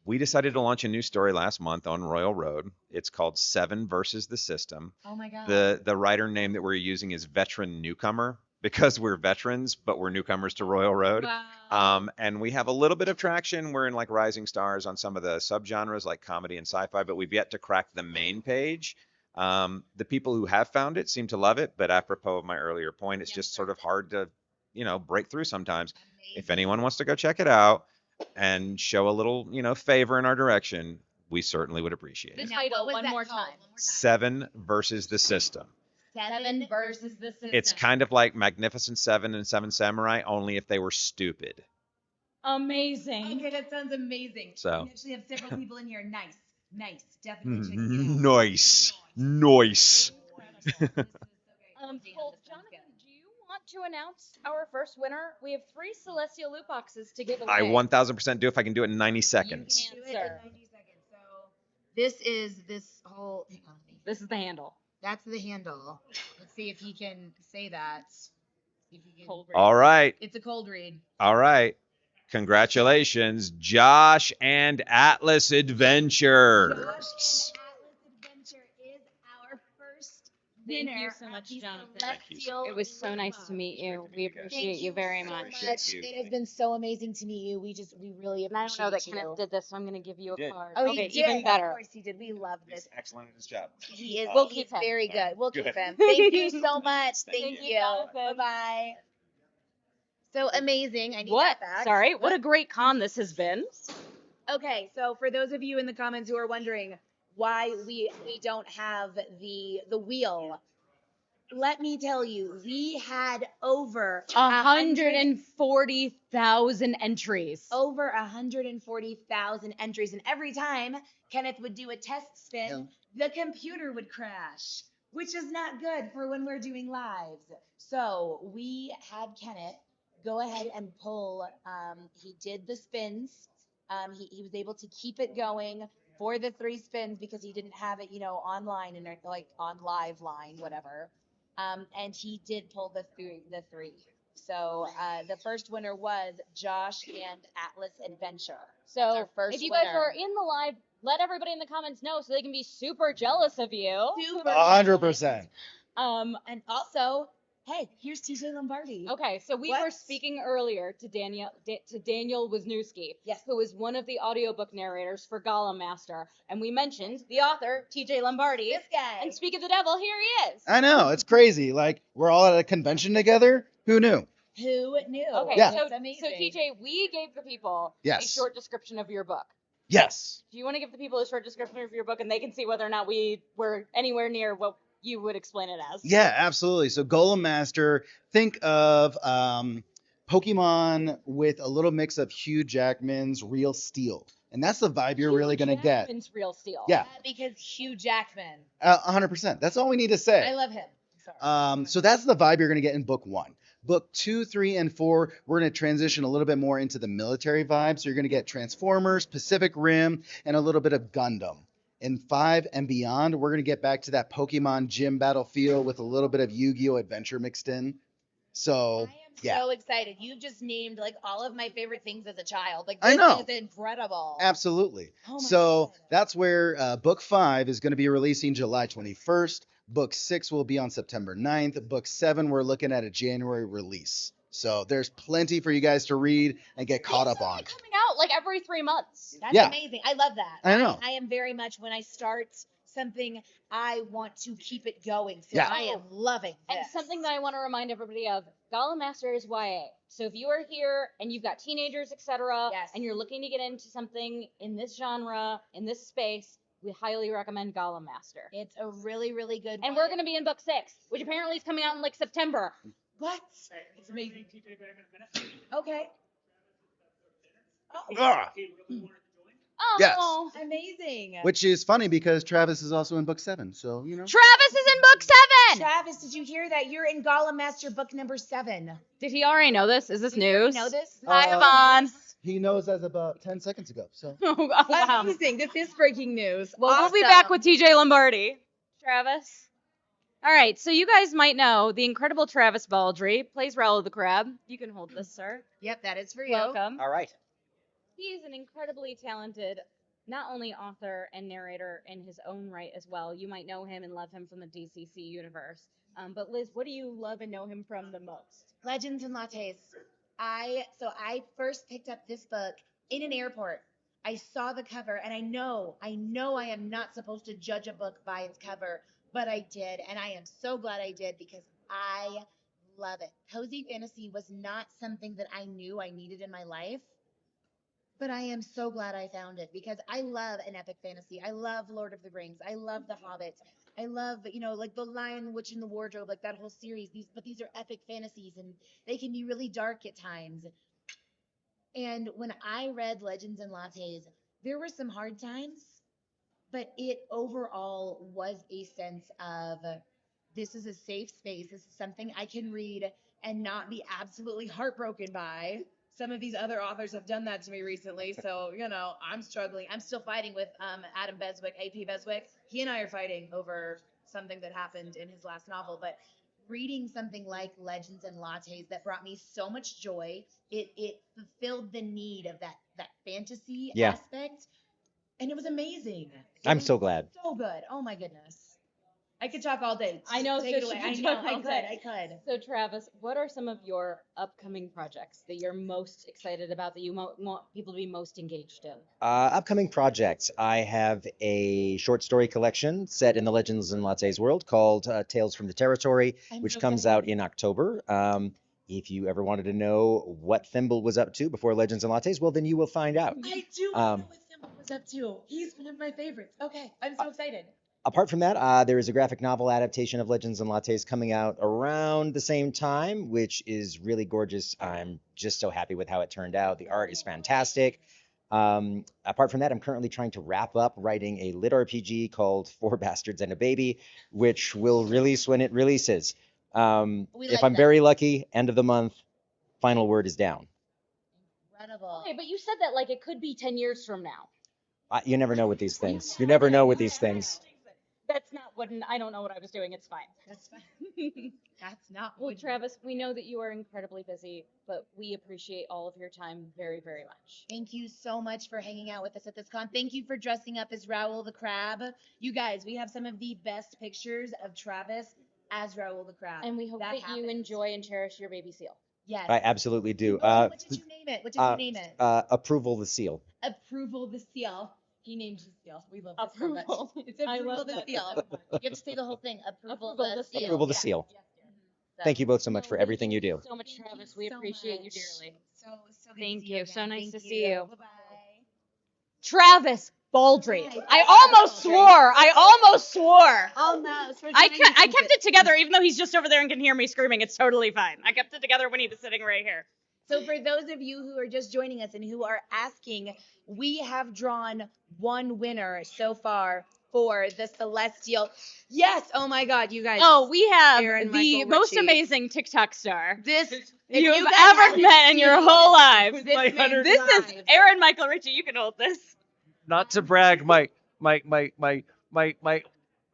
S4: We decided to launch a new story last month on Royal Road. It's called 7 versus the System.
S2: Oh my God.
S4: The writer name that we're using is Veteran Newcomer, because we're veterans, but we're newcomers to Royal Road.
S3: Wow.
S4: And we have a little bit of traction. We're in like rising stars on some of the subgenres like comedy and sci-fi, but we've yet to crack the main page. The people who have found it seem to love it, but apropos of my earlier point, it's just sort of hard to, break through sometimes.
S2: Amazing.
S4: If anyone wants to go check it out and show a little, favor in our direction, we certainly would appreciate
S3: This
S4: it.
S3: title one more time.
S4: 7 versus the System.
S2: 7
S3: versus the System.
S4: It's kind of like Magnificent Seven and Seven Samurai, only if they were stupid.
S3: Amazing.
S2: Okay, that sounds amazing.
S4: So.
S2: We actually have several people in here. Nice. Definitely checking it out.
S4: Nice.
S3: Well, Jonathan, do you want to announce our first winner? We have 3 Celestial loot boxes to give away.
S4: I 1000% do if I can do it in 90 seconds.
S3: You
S2: Do
S3: can,
S2: it in
S3: sir.
S2: 90 seconds. So this is this whole. Hang on.
S3: This is the handle.
S2: That's the handle. Let's see if he can say that. See if he can.
S3: Cold read.
S4: All right.
S2: It's a cold read.
S4: All right. Congratulations, Josh and Atlas Adventures.
S2: Josh and Atlas Adventure is our first
S3: Thank
S2: winner.
S3: you so much,
S2: of the
S3: Jonathan.
S2: Celestial
S3: It was so nice to
S2: Box.
S3: meet you. We appreciate
S2: Thank
S3: you very
S2: so
S3: much.
S4: Thank you.
S2: It has been so amazing to meet you. We really
S3: And I
S2: appreciate
S3: don't know that
S2: you.
S3: Kenneth did this, so I'm going to give you a
S4: Did.
S3: card.
S2: Oh,
S3: okay,
S2: he did.
S3: even better.
S2: Of course he did. We love this.
S4: He's excellent at his job.
S2: He is.
S3: We'll
S2: He's
S3: keep him.
S2: very good. We'll keep
S4: Good.
S2: him. Thank you so much.
S3: Thank
S2: Thank
S3: you,
S2: you.
S3: Jonathan.
S2: Bye-bye. So amazing. I need
S3: What?
S2: that back.
S3: Sorry, what a great con this has been.
S2: Okay, so for those of you in the comments who are wondering why we don't have the wheel, let me tell you, we had over
S3: 140,000 entries.
S2: over 140,000 entries, and every time Kenneth would do a test spin, the computer would crash, which is not good for when we're doing lives. So we had Kenneth go ahead and pull. He did the spins. He was able to keep it going for the 3 spins because he didn't have it, online and like on live line, whatever. And he did pull the three. So the first winner was Josh and Atlas Adventure. That's
S3: So
S2: our first
S3: if you guys
S2: winner.
S3: are in the live, let everybody in the comments know so they can be super jealous of you.
S2: Super
S5: 100%.
S2: And also, Hey, here's TJ Lombardi.
S3: Okay, so we were speaking earlier to Daniel Wisniewski,
S2: Yes.
S3: who is one of the audiobook narrators for Gollum Master, and we mentioned the author, TJ Lombardi.
S2: This guy.
S3: And speak of the devil, here he is.
S5: I know, it's crazy. Like, we're all at a convention together. Who knew?
S2: Who knew?
S3: Okay,
S5: Yeah.
S3: so,
S2: It's amazing.
S3: so TJ, we gave the people a
S5: Yes.
S3: short description of your book.
S5: Yes.
S3: Do you want to give the people a short description of your book, and they can see whether or not we were anywhere near what you would explain it as?
S5: Yeah, absolutely. So Golem Master, think of Pokemon with a little mix of Hugh Jackman's Real Steel. And that's the vibe you're really going to get.
S3: Jackman's Real Steel.
S5: Yeah.
S2: Because Hugh Jackman.
S5: 100%. That's all we need to say.
S2: I love him. Sorry.
S5: So that's the vibe you're going to get in book 1. Book 2, 3, and 4, we're going to transition a little bit more into the military vibe. So you're going to get Transformers, Pacific Rim, and a little bit of Gundam. In 5 and beyond, we're going to get back to that Pokemon gym battle feel with a little bit of Yu-Gi-Oh! Adventure mixed in. So,
S2: I am so excited. You just named like all of my favorite things as a child. Like
S5: I
S2: this
S5: know.
S2: is incredible.
S5: Absolutely.
S2: Oh my
S5: So
S2: God.
S5: that's where book 5 is going to be releasing July 21st. Book 6 will be on September 9th. Book 7, we're looking at a January release. So there's plenty for you guys to read and get caught up on.
S3: Coming out like every 3 months.
S2: That's
S5: Yeah.
S2: amazing. I love that.
S5: I know.
S2: I am very much when I start something, I want to keep it going. So
S5: Yeah.
S2: I am loving this.
S3: And something that I want to remind everybody of, Gollum Master is YA. So if you are here and you've got teenagers, etc.,
S2: Yes.
S3: and you're looking to get into something in this genre, in this space, we highly recommend Gollum Master.
S2: It's a really, really good
S3: And
S2: one.
S3: we're going to be in book 6, which apparently is coming out in like September.
S2: What? It's amazing. Okay. Oh,
S5: Ah,
S3: Oh,
S5: Yes.
S2: amazing.
S5: which is funny because Travis is also in book 7. So, you know.
S3: Travis is in book 7!
S2: Travis, did you hear that? You're in Gollum Master book number 7.
S3: Did he already know this? Is this
S2: Did you already
S3: news?
S2: know this?
S3: Hi, Yvonne.
S5: He knows as about 10 seconds ago. So,
S3: Oh, wow.
S2: Amazing. This is breaking news.
S3: Well, we'll be back with TJ Lombardi. Travis. All right, so you guys might know the incredible Travis Baldry plays Rowell the Crab. You can hold this, sir.
S2: Yep, that is for you.
S3: Welcome.
S6: All right.
S3: He is an incredibly talented, not only author and narrator in his own right as well. You might know him and love him from the DCC universe. But Liz, what do you love and know him from the most?
S2: Legends and Lattes. I first picked up this book in an airport. I saw the cover and I know I am not supposed to judge a book by its cover, but I did, and I am so glad I did because I love it. Cozy fantasy was not something that I knew I needed in my life, but I am so glad I found it because I love an epic fantasy. I love Lord of the Rings. I love The Hobbit. I love, like The Lion, Witch, and the Wardrobe, like that whole series. These are epic fantasies, and they can be really dark at times. And when I read Legends and Lattes, there were some hard times, but it overall was a sense of this is a safe space. This is something I can read and not be absolutely heartbroken by. Some of these other authors have done that to me recently, so I'm struggling. I'm still fighting with Adam Beswick, AP Beswick. He and I are fighting over something that happened in his last novel, but reading something like Legends and Lattes that brought me so much joy, it fulfilled the need of that fantasy
S6: Yeah.
S2: aspect, and it was amazing.
S6: I'm so glad.
S2: So good. Oh my goodness. I could talk all day.
S3: I know,
S2: Take
S3: so
S2: it away.
S3: she
S2: I
S3: could
S2: know.
S3: talk
S2: I
S3: all
S2: could.
S3: day.
S2: I could.
S3: So, Travis, what are some of your upcoming projects that you're most excited about that you want people to be most engaged in?
S6: Upcoming projects. I have a short story collection set in the Legends and Lattes world called Tales from the Territory,
S2: I'm
S6: which
S2: so
S6: comes
S2: excited.
S6: out in October. If you ever wanted to know what Thimble was up to before Legends and Lattes, well, then you will find out.
S2: I do know what Thimble was up to. He's one of my favorites. Okay, I'm so excited.
S6: Apart from that, there is a graphic novel adaptation of Legends and Lattes coming out around the same time, which is really gorgeous. I'm just so happy with how it turned out. The art is fantastic. Apart from that, I'm currently trying to wrap up writing a lit RPG called Four Bastards and a Baby, which will release when it releases.
S2: We
S6: If
S2: like
S6: I'm
S2: that.
S6: very lucky, end of the month, final word is down.
S2: Incredible.
S3: Okay, but you said that like it could be 10 years from now.
S6: You never know with these things. You never know with these things.
S3: That's not what, I don't know what I was doing. It's fine.
S2: That's fine. That's not
S3: Well,
S2: what
S3: Travis, we know that you are incredibly busy, but we appreciate all of your time very, very much.
S2: Thank you so much for hanging out with us at this con. Thank you for dressing up as Rowell the Crab. You guys, we have some of the best pictures of Travis as Raoul the Crab.
S3: And we hope that you
S2: happens.
S3: enjoy and cherish your baby seal.
S2: Yes.
S6: I absolutely do.
S2: What did you name it? What did you name it?
S6: Approval the seal.
S2: Approval the seal. He named his seal. We love this
S3: Approval.
S2: so much. It's Approval the seal. You have to say the whole thing. Approval the seal.
S6: Approval the seal.
S2: So,
S6: Thank you both so much for everything you do.
S3: So much,
S2: Thank
S3: Travis.
S2: you
S3: We
S2: so
S3: appreciate you
S2: much.
S3: dearly.
S2: So good
S3: Thank
S2: to see you.
S3: you. So
S2: again.
S3: nice
S2: Thank
S3: to see you.
S2: Bye-bye.
S3: Travis Baldry.
S2: Hi.
S3: I almost swore.
S2: Almost.
S3: I kept it together, even though he's just over there and can hear me screaming. It's totally fine. I kept it together when he was sitting right here.
S2: So for those of you who are just joining us and who are asking, we have drawn one winner so far for the Celestial. Yes. Oh my God, you guys.
S3: Oh, we have
S2: Aaron
S3: the
S2: Michael
S3: most
S2: Ritchie.
S3: amazing TikTok star
S2: This
S3: you've
S2: you guys
S3: ever
S2: haven't
S3: met in your
S2: seen
S3: whole life.
S2: this man's
S3: This is
S2: live.
S3: Aaron Michael Ritchie. You can hold this.
S7: Not to brag, my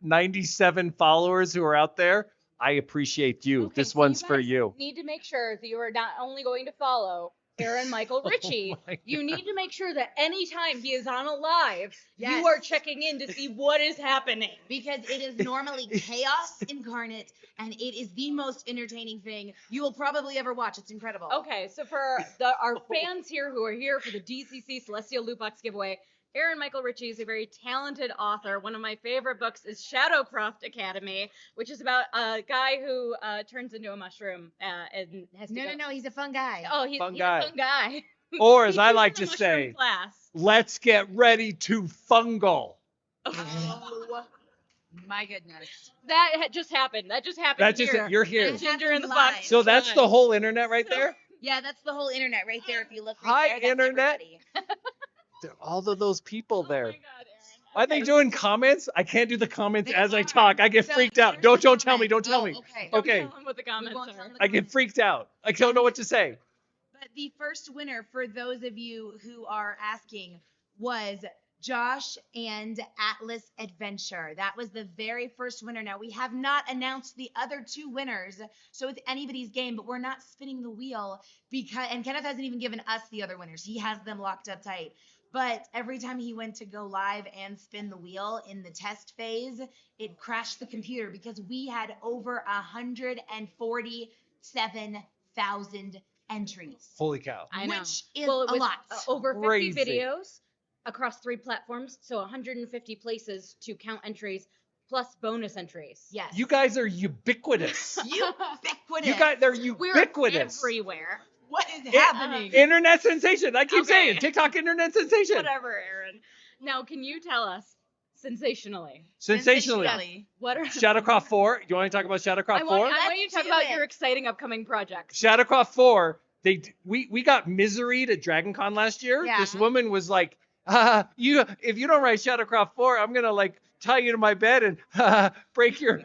S7: 97 followers who are out there, I appreciate you.
S3: Okay,
S7: This
S3: so
S7: one's
S3: you
S7: for
S3: guys
S7: you.
S3: Need to make sure that you are not only going to follow Aaron Michael Ritchie,
S7: my
S3: you need to make sure that anytime he is on a live,
S2: Yes.
S3: you are checking in to see what is happening.
S2: Because it is normally chaos incarnate, and it is the most entertaining thing you will probably ever watch. It's incredible.
S3: Okay, so for our fans here who are here for the DCC Celestial Loot Box giveaway, Aaron Michael Ritchie is a very talented author. One of my favorite books is Shadowcroft Academy, which is about a guy who turns into a mushroom and has to
S2: No, he's a fun guy.
S3: Oh, he's
S7: Fun
S3: a
S7: guy.
S3: fun guy.
S7: Or as
S3: He
S7: I
S3: teaches
S7: like
S3: a
S7: to
S3: mushroom
S7: say,
S3: class.
S7: let's get ready to fungal.
S2: Oh my goodness.
S3: That just happened. That just happened
S7: That's just
S3: here.
S7: it. You're here.
S2: That
S3: Ginger in the
S2: happened
S3: box.
S7: So that's the whole internet right
S3: So-
S7: there?
S2: Yeah, that's the whole internet right there. If you look right
S7: Hi,
S2: there, that's
S7: internet.
S2: everybody.
S7: All of those people
S3: Oh my
S7: there.
S3: God, Aaron.
S7: Are they
S3: Okay.
S7: doing comments? I can't do the comments
S2: They
S7: as I
S2: are.
S7: talk. I get
S2: So
S7: freaked out.
S2: here's
S7: Don't
S2: the
S7: tell me.
S2: comment.
S7: Don't tell
S2: Oh,
S7: me.
S2: Okay.
S3: Don't
S7: Okay.
S3: tell him what the
S2: We
S3: comments
S2: won't tell
S3: are.
S2: them the
S7: I get
S2: comments.
S7: freaked out. I don't know what to say.
S2: But the first winner, for those of you who are asking, was Josh and Atlas Adventure. That was the very first winner. Now, we have not announced the other two winners, so it's anybody's game, but we're not spinning the wheel and Kenneth hasn't even given us the other winners. He has them locked up tight. But every time he went to go live and spin the wheel in the test phase, it crashed the computer because we had over 147,000 entries.
S7: Holy cow.
S3: I know.
S2: Which is
S3: Well, it
S2: a
S3: was,
S2: lot.
S3: over 50
S7: Crazy.
S3: videos across 3 platforms, so 150 places to count entries plus bonus entries.
S2: Yes.
S7: You guys are ubiquitous.
S2: Ubiquitous.
S7: You guys, they're
S3: We're
S7: ubiquitous.
S3: everywhere.
S2: What is happening?
S7: Internet sensation. I keep
S3: Okay.
S7: saying TikTok internet sensation.
S3: Whatever, Aaron. Now, can you tell us, sensationally,
S7: Sensationally.
S3: what are
S7: Shadowcroft 4. Do you want to talk about Shadowcroft 4?
S3: I want you to
S2: Let's
S3: talk
S2: do
S3: about
S2: it.
S3: your exciting upcoming projects.
S7: Shadowcroft 4. We got miseried at DragonCon last year.
S2: Yeah.
S7: This woman was like, if you don't write Shadowcroft 4, I'm gonna like tie you to my bed and break your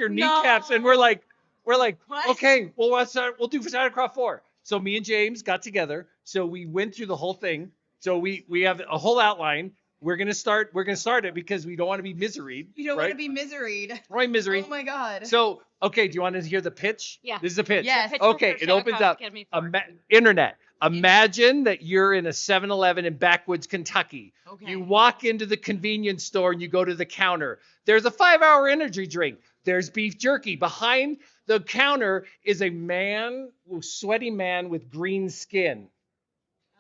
S7: kneecaps. And we're like,
S2: What?
S7: okay, well we'll do Shadowcroft 4. So me and James got together. So we went through the whole thing. So we have a whole outline. We're gonna start it because we don't want to be miseried.
S2: You don't
S7: right?
S2: want to be miseried.
S7: Right, misery.
S2: Oh my God.
S7: So okay, do you want to hear the pitch?
S3: Yeah.
S7: This is the pitch.
S2: Yes.
S3: Pitch
S7: Okay,
S3: for
S7: it opens
S3: Shadowcroft
S7: up.
S3: Academy 4.
S7: Internet. Imagine that you're in a 7-Eleven in Backwoods, Kentucky.
S2: Okay.
S7: You walk into the convenience store and you go to the counter. There's a 5-hour energy drink. There's beef jerky. Behind the counter is a sweaty man with green skin.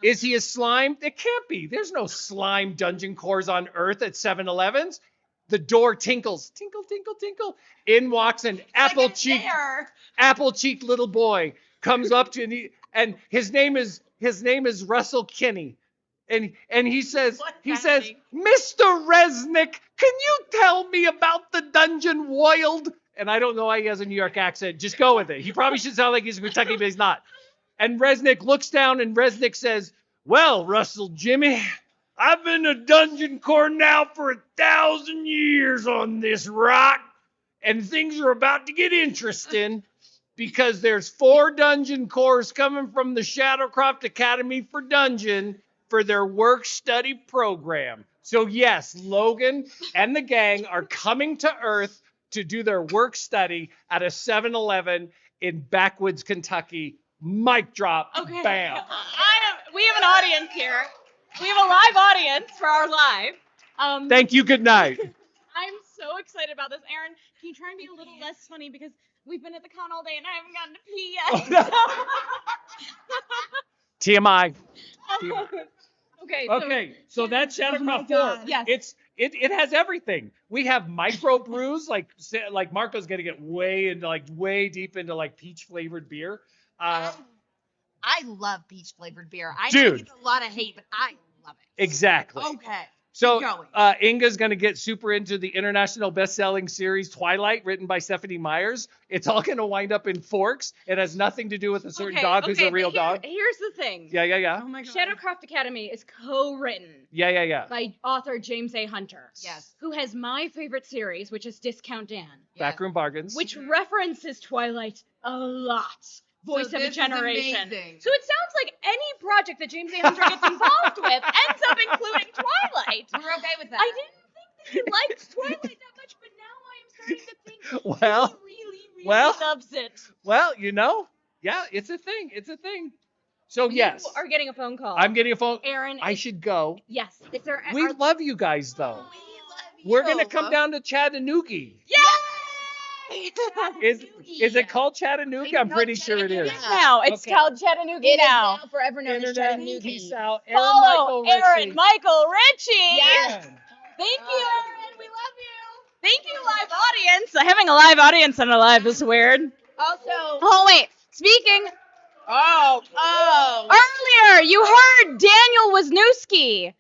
S7: Is he a slime? It can't be. There's no slime dungeon cores on Earth at 7-Elevens. The door tinkles. Tinkle, tinkle, tinkle. In walks an apple-cheeked little boy. Comes up to me, and his name is Russell Kinney. And he says,
S3: happening?
S7: Mr. Resnick, can you tell me about the dungeon wild? And I don't know why he has a New York accent. Just go with it. He probably should sound like he's from Kentucky, but he's not. And Resnick looks down and Resnick says, well, Russell Jimmy, I've been a dungeon core now for 1,000 years on this rock, and things are about to get interesting because there's 4 dungeon cores coming from the Shadowcroft Academy for Dungeon for their work-study program. So yes, Logan and the gang are coming to Earth to do their work-study at a 7-Eleven in Backwoods, Kentucky. Mic drop.
S3: Okay.
S7: Bam.
S3: We have an audience here. We have a live audience for our live.
S7: Thank you. Good night.
S3: I'm so excited about this. Aaron, can you try and be a little less funny because we've been at the con all day and I haven't gotten to pee yet.
S7: TMI.
S3: Okay,
S7: So that's Shadowcroft 4.
S3: Yes.
S7: It has everything. We have micro brews, like Marco's gonna get way deep into like peach flavored beer.
S2: I love peach flavored beer. I know
S7: Dude.
S2: it gets a lot of hate, but I love it.
S7: Exactly.
S2: Okay.
S7: So
S2: Keep going.
S7: Inga's going to get super into the international best-selling series Twilight, written by Stephanie Myers. It's all going to wind up in forks. It has nothing to do with a certain dog who's a real dog.
S3: Here's the thing.
S7: Yeah.
S3: Oh my God. Shadowcroft Academy is co-written
S7: Yeah.
S3: by author James A. Hunter.
S2: Yes.
S3: Who has my favorite series, which is Discount Dan.
S7: Backroom bargains.
S3: Which references Twilight a lot. Voice of a
S2: this is
S3: generation.
S2: amazing.
S3: So it sounds like any project that James A. Hunter gets involved with ends up including Twilight.
S2: We're okay with that.
S3: I didn't think that he liked Twilight that much, but now I am starting to think
S7: Well,
S3: he really
S7: well.
S3: loves it.
S7: Well, yeah, it's a thing. So yes,
S3: You are getting a phone call.
S7: I'm getting a phone.
S3: Aaron.
S7: I should go.
S3: Yes. Is there?
S7: We love you guys though. We're gonna come down to Chattanooga.
S3: Yay!
S7: Is it called Chattanooga? I'm pretty sure it is.
S3: Now it's
S7: Okay.
S3: called Chattanooga
S2: It is
S3: now.
S2: now forever known as
S7: Internet
S2: Chattanooga.
S7: peace out. Aaron
S3: Follow
S7: Michael
S3: Aaron
S7: Ritchie.
S3: Michael Ritchie.
S2: Yes.
S3: Thank you, Aaron. We love you. Thank you, live audience. Having a live audience on a live is weird.
S2: Also,
S3: Oh wait, speaking.
S2: oh.
S3: Earlier, you heard Daniel Wisniewski.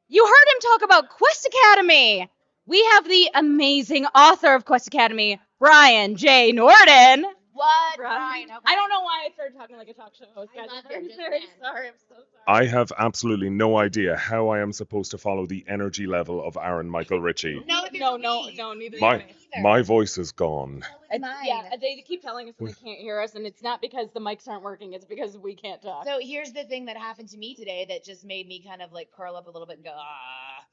S3: You heard him talk about Quest Academy. We have the amazing author of Quest Academy, Brian J. Norden.
S2: What?
S3: Brian,
S2: Okay.
S3: I don't know why I started talking like a talk show host.
S2: I
S3: Guys,
S2: love
S3: I'm
S2: your
S3: very
S2: just
S3: sorry. I'm so sorry.
S1: I have absolutely no idea how I am supposed to follow the energy level of Aaron Michael Ritchie.
S2: No,
S3: Neither
S1: My
S3: do we.
S1: my voice is gone.
S3: Yeah, they keep telling us that they can't hear us, and it's not because the mics aren't working. It's because we can't talk.
S2: So here's the thing that happened to me today that just made me kind of like curl up a little bit and go, ah.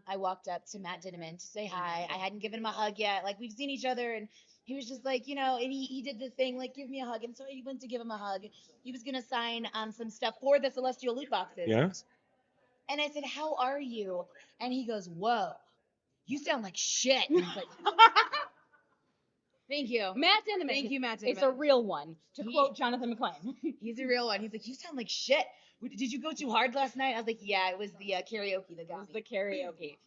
S2: I walked up to Matt Dinneman to say hi. I hadn't given him a hug yet. Like, we've seen each other, and he was just like, and he did the thing, like, give me a hug. And so I went to give him a hug. He was going to sign some stuff for the Celestial Loot Boxes.
S1: Yes.
S2: And I said, how are you? And he goes, whoa, you sound like shit. And I was like, thank you.
S3: Matt Dinneman.
S2: Thank you, Matt
S3: It's
S2: Dinneman.
S3: a real one, to quote Jonathan McClain.
S2: He's a real one. He's like, you sound like shit. Did you go too hard last night? I was like, yeah, it was the karaoke that got me.
S3: The karaoke.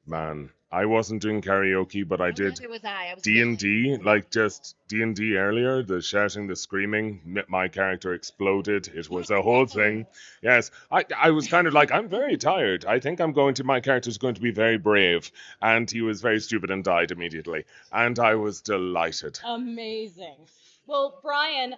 S1: Man, I wasn't doing karaoke, but I did
S2: Neither was I. I was
S1: D&D, like just D&D earlier, the shouting, the screaming, my character exploded. It was a whole thing. Yes, I was kind of like, I'm very tired. I think my character's going to be very brave. And he was very stupid and died immediately. And I was delighted.
S3: Amazing. Well, Brian,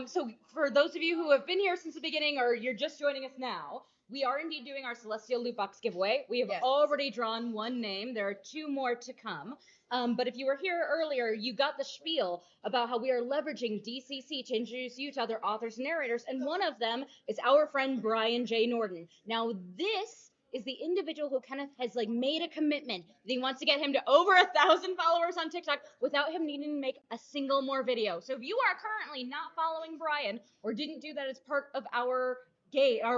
S3: so for those of you who have been here since the beginning or you're just joining us now, we are indeed doing our Celestial Loot Box giveaway. We have already drawn one name. There are two more to come. But if you were here earlier, you got the spiel about how we are leveraging DCC to introduce you to other authors and narrators, and one of them is our friend Brian J. Norden. Now, this is the individual who kind of has made a commitment that he wants to get him to over 1,000 followers on TikTok without him needing to make a single more video. So if you are currently not following Brian or didn't do that as part of our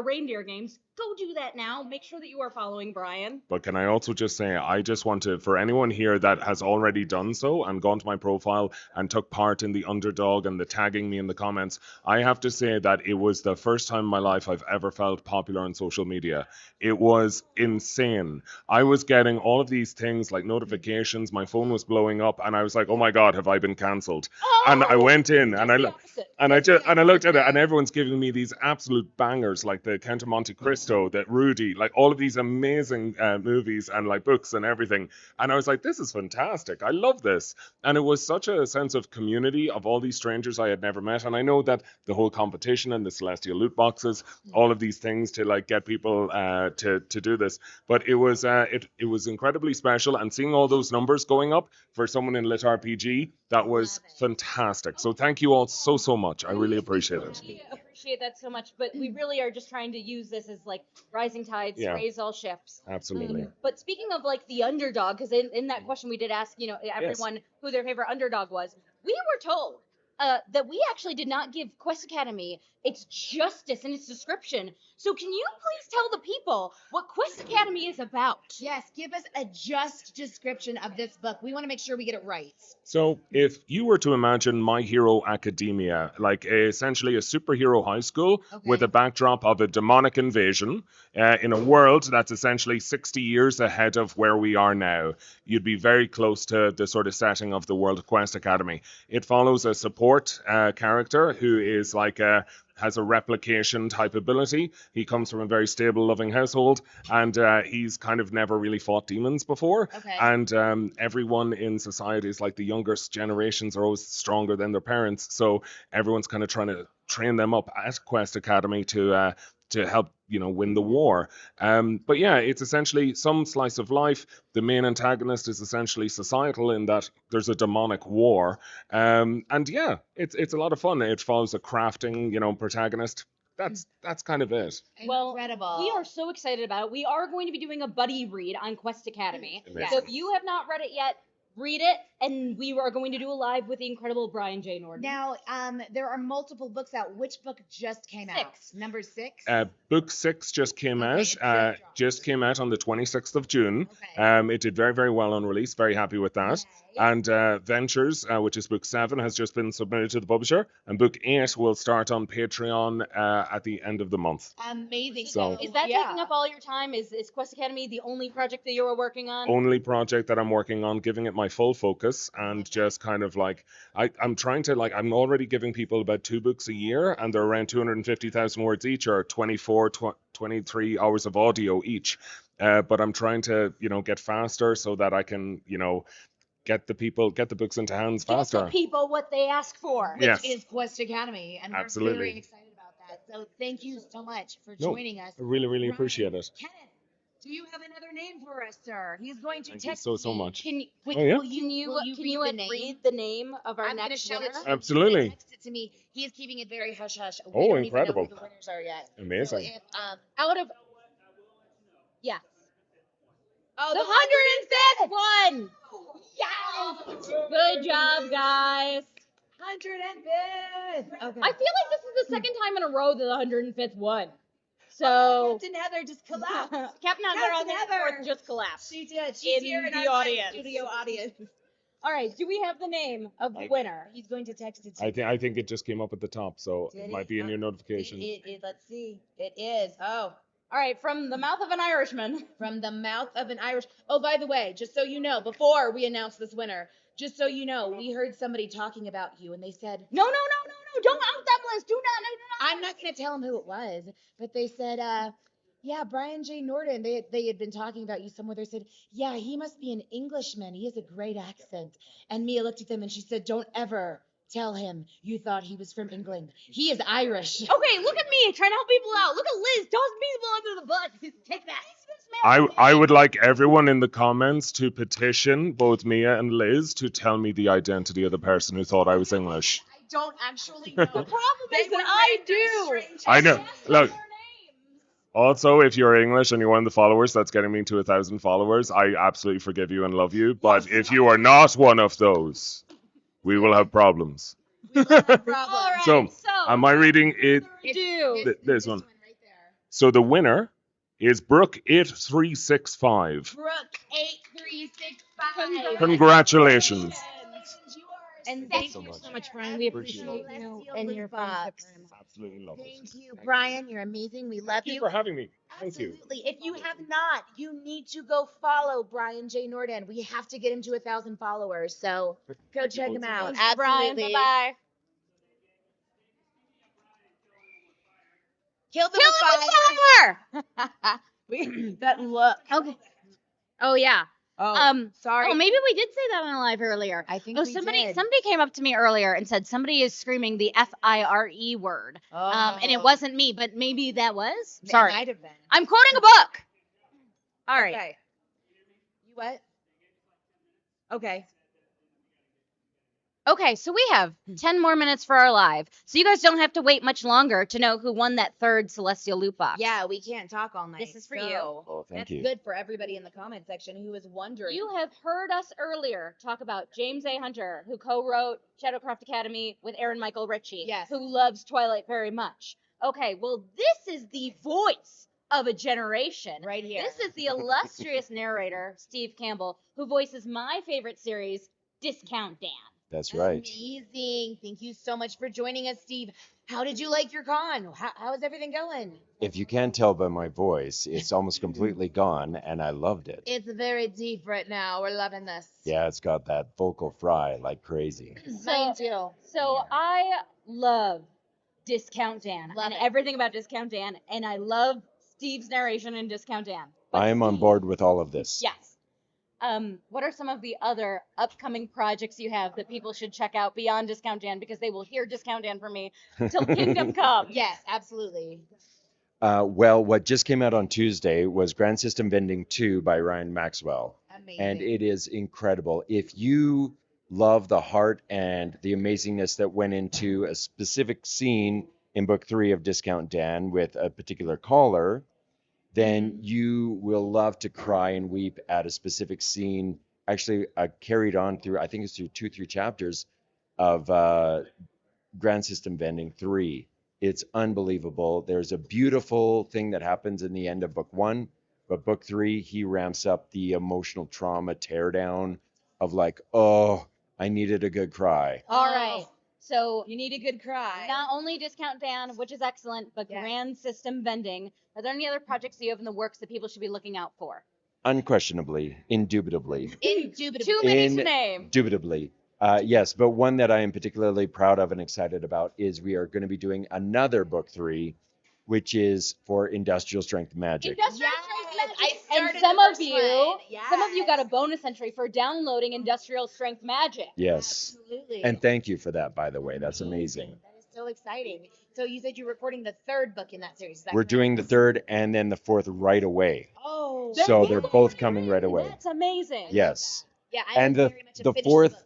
S3: reindeer games, go do that now. Make sure that you are following Brian.
S1: But can I also just say, I just want to, for anyone here that has already done so and gone to my profile and took part in the underdog and the tagging me in the comments, I have to say that it was the first time in my life I've ever felt popular on social media. It was insane. I was getting all of these things like notifications, my phone was blowing up, and I was like, oh my God, have I been cancelled? And I went in and I looked at it, and everyone's giving me these absolute bangers like the Count of Monte Cristo, that Rudy, like all of these amazing movies and like books and everything. And I was like, this is fantastic. I love this. And it was such a sense of community of all these strangers I had never met. And I know that the whole competition and the Celestial Loot Boxes, all of these things to like get people to do this. But it was incredibly special. And seeing all those numbers going up for someone in Litrpg, that was fantastic. So thank you all so much. I really appreciate it.
S3: We appreciate that so much, but we really are just trying to use this as like rising tides raise all ships.
S1: Absolutely.
S3: But speaking of like the underdog, because in that question we did ask, everyone who their favorite underdog was. We were told that we actually did not give Quest Academy its justice in its description. So can you please tell the people what Quest Academy is about?
S2: Yes, give us a just description of this book. We want to make sure we get it right.
S8: So, if you were to imagine My Hero Academia, like essentially a superhero high school with a backdrop of a demonic invasion in a world that's essentially 60 years ahead of where we are now, you'd be very close to the sort of setting of the World Quest Academy. It follows a support character who is like has a replication type ability. He comes from a very stable, loving household, and he's kind of never really fought demons before.
S2: Okay.
S8: And everyone in society is like the youngest generations are always stronger than their parents, so everyone's kind of trying to train them up at Quest Academy to help win the war. But yeah, it's essentially some slice of life. The main antagonist is essentially societal in that there's a demonic war. And yeah, it's a lot of fun. It follows a crafting, protagonist. That's kind of it.
S3: Well,
S2: Incredible.
S3: we are so excited about it. We are going to be doing a buddy read on Quest Academy.
S8: Amazing.
S3: So if you have not read it yet, read it, and we are going to do a live with the incredible Brian J. Norden.
S2: Now, there are multiple books out. Which book just came out?
S3: 6.
S2: Number 6?
S8: Book 6 just came
S2: Okay,
S8: out.
S2: it just dropped.
S8: Just came out on the 26th of June.
S2: Okay.
S8: It did very, very well on release. Very happy with that. And Ventures, which is book 7, has just been submitted to the publisher. And book 8 will start on Patreon at the end of the month.
S2: Amazing.
S8: So-
S3: Is that taking up all your time? Is Quest Academy the only project that you are working on?
S8: Only project that I'm working on, giving it my full focus, and just kind of like I'm trying to I'm already giving people about 2 books a year, and they're around 250,000 words each, or 23 hours of audio each. But I'm trying to get faster so that I can get the books into hands faster.
S3: Get the people what they ask for.
S2: Which
S8: Yes.
S2: is Quest Academy. And
S8: Absolutely.
S2: we're very excited about that. So thank you so much for
S8: No,
S2: joining us.
S8: I really, really
S2: Brian,
S8: appreciate it.
S2: Kenneth, do you have another name for us, sir? He's going to
S8: Thank you
S2: text
S8: so
S2: me.
S8: much.
S3: Can you,
S8: Oh, yeah?
S2: Will you
S3: read the name of our
S2: I'm going to
S3: next
S2: show
S3: winner?
S2: it to him.
S8: Absolutely.
S2: He text it to me. He's keeping it very hush hush. We
S8: Oh,
S2: don't
S8: incredible.
S2: even know who the winners are yet.
S8: Amazing.
S2: So if,
S3: Out of yeah,
S2: oh,
S3: the 105th one.
S2: Yes!
S3: Good job, guys.
S2: 105th. Okay.
S3: I feel like this is the second time in a row that the 105th one. So
S2: Captain Heather just collapsed.
S3: Captain
S2: Captain Heather.
S3: Heather just collapsed.
S2: She did. She's
S3: In
S2: here in
S3: the
S2: our live
S3: audience.
S2: studio audience.
S3: All right, do we have the name of the winner?
S2: He's going to text it to you.
S8: I think it just came up at the top, so
S2: Did
S8: it
S2: it?
S8: might be in your notifications.
S2: Let's see. It is. Oh,
S3: All right, from the mouth of an Irishman.
S2: from the mouth of an Irish. Oh, by the way, just so you know, before we announce this winner, just so you know, we heard somebody talking about you, and they said,
S3: No, don't out them, Liz. Do not.
S2: I'm not going to tell them who it was, but they said, yeah, Brian J. Norden. They had been talking about you somewhere. They said, yeah, he must be an Englishman. He has a great accent. And Mia looked at them and she said, don't ever tell him you thought he was from England. He is Irish.
S3: Okay, look at me trying to help people out. Look at Liz. Toss people under the bus. Take that.
S8: I would like everyone in the comments to petition both Mia and Liz to tell me the identity of the person who thought I was English.
S2: I don't actually know.
S3: The problem is that I do.
S8: I know. Look. Also, if you're English and you're one of the followers that's getting me to 1,000 followers, I absolutely forgive you and love you. But if you are not one of those, we will have problems.
S3: All right,
S8: So, am I reading it?
S3: Do.
S8: This one.
S2: right there.
S8: So the winner is Brooke 8365.
S2: Brooke 8365.
S8: Congratulations.
S3: And
S2: thank
S3: thank
S2: you
S3: you so much, Brian. We appreciate you and your friendship very much.
S8: Absolutely love it.
S2: Thank you, Brian. You're amazing. We love
S8: Thank you
S2: you.
S8: for having me. Thank you.
S2: Absolutely. If you have not, you need to go follow Brian J. Norden. We have to get him to 1,000 followers. So go check him out.
S3: Thanks, Brian.
S2: Absolutely.
S3: Bye-bye.
S2: Kill the
S3: Kill
S2: fire. That look.
S3: Okay. Oh yeah.
S2: Oh, sorry.
S3: Oh, maybe we did say that on a live earlier.
S2: I think
S3: Oh,
S2: we
S3: somebody
S2: did.
S3: came up to me earlier and said somebody is screaming the FIRE word. And it
S2: Oh.
S3: wasn't me, but maybe that was.
S2: It
S3: Sorry.
S2: might have been.
S3: I'm quoting a book. All right.
S2: Okay. You what? Okay.
S3: Okay, so we have 10 more minutes for our live. So you guys don't have to wait much longer to know who won that third Celestial Loot Box.
S2: Yeah, we can't talk all night.
S3: This is for you.
S6: Oh, thank
S2: That's
S6: you.
S2: good for everybody in the comment section who was wondering.
S3: You have heard us earlier talk about James A. Hunter, who co-wrote Shadowcroft Academy with Aaron Michael Ritchie,
S2: Yes.
S3: who loves Twilight very much. Okay, well, this is the voice of a generation.
S2: Right here.
S3: This is the illustrious narrator, Steve Campbell, who voices my favorite series, Discount Dan.
S6: That's right.
S2: Amazing. Thank you so much for joining us, Steve. How did you like your con? How is everything going?
S6: If you can't tell by my voice, it's almost completely gone, and I loved it.
S2: It's very deep right now. We're loving this.
S6: Yeah, it's got that vocal fry like crazy.
S2: Mine too.
S3: So I love Discount Dan
S2: Love
S3: and
S2: it.
S3: everything about Discount Dan, and I love Steve's narration in Discount Dan. But
S6: I am on
S3: Steve-
S6: board with all of this.
S3: Yes. What are some of the other upcoming projects you have that people should check out beyond Discount Dan, because they will hear Discount Dan from me till Kingdom Come?
S2: Yes, absolutely.
S6: Well, what just came out on Tuesday was Grand System Vending 2 by Ryan Maxwell.
S2: Amazing.
S6: And it is incredible. If you love the heart and the amazingness that went into a specific scene in book 3 of Discount Dan with a particular caller, then you will love to cry and weep at a specific scene. Actually, carried on through, I think it's through 2-3 chapters of Grand System Vending 3. It's unbelievable. There's a beautiful thing that happens in the end of book 1, but book 3, he ramps up the emotional trauma teardown of like, oh, I needed a good cry.
S3: All right. So
S2: You need a good cry.
S3: not only Discount Dan, which is excellent, but
S2: Yes.
S3: Grand System Vending. Are there any other projects that you have in the works that people should be looking out for?
S6: Unquestionably, indubitably.
S2: Indubitably.
S3: Too many to name.
S6: Indubitably. Yes, but one that I am particularly proud of and excited about is we are going to be doing another book 3, which is for industrial strength magic.
S3: Industrial
S2: Yes,
S3: Strength Magic.
S2: I started
S3: And some
S2: the
S3: of
S2: first
S3: you,
S2: one.
S3: some of you got a
S2: Yes.
S3: bonus entry for downloading Industrial Strength Magic.
S6: Yes.
S2: Absolutely.
S6: And thank you for that, by the way. That's amazing.
S2: That is so exciting. So you said you're recording the third book in that series. Is that
S6: We're
S2: correct?
S6: doing the third and then the fourth right away.
S2: Oh.
S6: So they're both coming right away.
S3: That's amazing.
S6: Yes.
S2: Yeah, I
S6: And
S2: was very much a
S6: the
S2: finished
S6: fourth
S2: book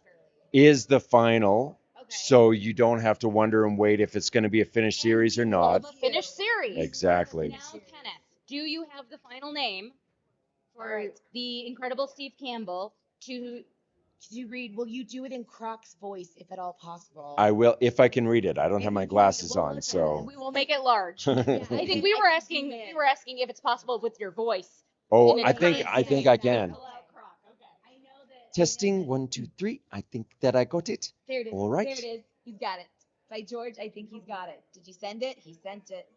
S2: early.
S6: is the final.
S2: Okay.
S6: So you don't have to wonder and wait if it's going to be a finished series or not.
S3: The finished series.
S6: Exactly.
S3: Now, Kenneth, do you have the final name for
S2: Alright.
S3: the incredible Steve Campbell to
S2: Could you read? Will you do it in Croc's voice, if at all possible?
S6: I will, if I can read it. I don't
S2: If
S6: have
S2: you
S6: my
S2: can,
S6: glasses
S2: we'll
S6: on,
S2: look
S6: so.
S2: at
S3: we will make it large. I think we were asking if it's possible with your voice.
S6: Oh,
S3: And
S6: I
S3: it's
S6: think
S3: not
S6: I think I can.
S3: Pull out Croc. Okay.
S2: I know that.
S6: Testing 1, 2, 3. I think that I got it.
S2: There it is.
S6: All right.
S2: There it is. He's got it. By George, I think he's got it. Did you send it? He sent it.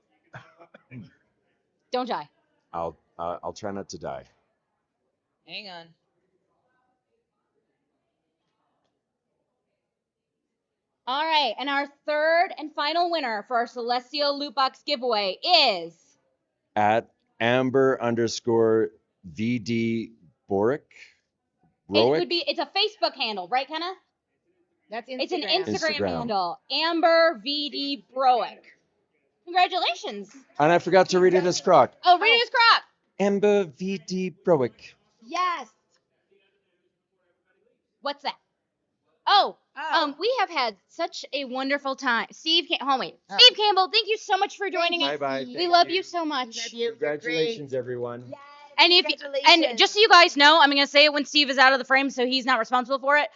S3: Don't die.
S6: I'll try not to die.
S2: Hang on.
S3: All right, and our third and final winner for our Celestial Loot Box giveaway is
S6: At Amber _ VD Boric.
S3: it's a Facebook handle, right, Kenna?
S2: That's Instagram.
S3: It's an Instagram
S6: Instagram.
S3: handle. Amber VD Broick. Congratulations.
S6: And I forgot to read it as Croc.
S3: Oh, read it as Croc.
S6: Amber VD Broick.
S2: Yes.
S3: What's that? Oh,
S2: Oh.
S3: we have had such a wonderful time. Steve Campbell,
S2: Oh.
S3: Steve Campbell, thank you so much for joining us.
S6: Bye-bye.
S3: We love you so much.
S6: Congratulations, everyone.
S2: Yes.
S3: And and just so you guys know, I'm gonna say it when Steve is out of the frame, so he's not responsible for it.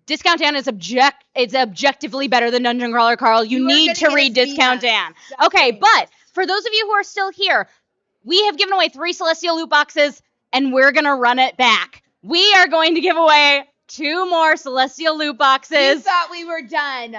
S3: Discount Dan is it's objectively better than Dungeon Crawler Carl. You
S2: You are
S3: need
S2: gonna
S3: to
S2: get
S3: read
S2: us
S3: Discount
S2: via.
S3: Dan. Okay, but for those of you who are still here, we have given away 3 Celestial Loot Boxes, and we're gonna run it back. We are going to give away 2 more Celestial Loot
S2: You
S3: Boxes.
S2: thought we were done.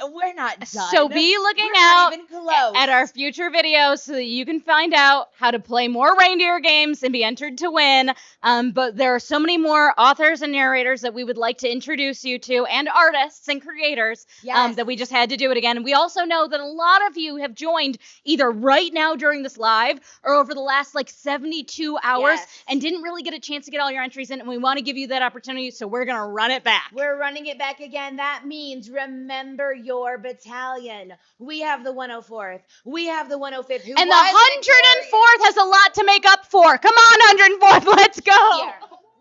S2: We're not done.
S3: So be looking
S2: We're not
S3: out
S2: even close.
S3: at our future videos so that you can find out how to play more reindeer games and be entered to win. But there are so many more authors and narrators that we would like to introduce you to, and artists and creators,
S2: Yes.
S3: that we just had to do it again. And we also know that a lot of you have joined either right now during this live or over the last 72 hours
S2: Yes.
S3: and didn't really get a chance to get all your entries in. And we want to give you that opportunity, so we're going to run it back.
S2: We're running it back again. That means remember your battalion. We have the 104th. We have the 105th. Who
S3: And the
S2: wasn't
S3: 104th has a lot to make up for. Come on, 104th, let's go.
S2: here.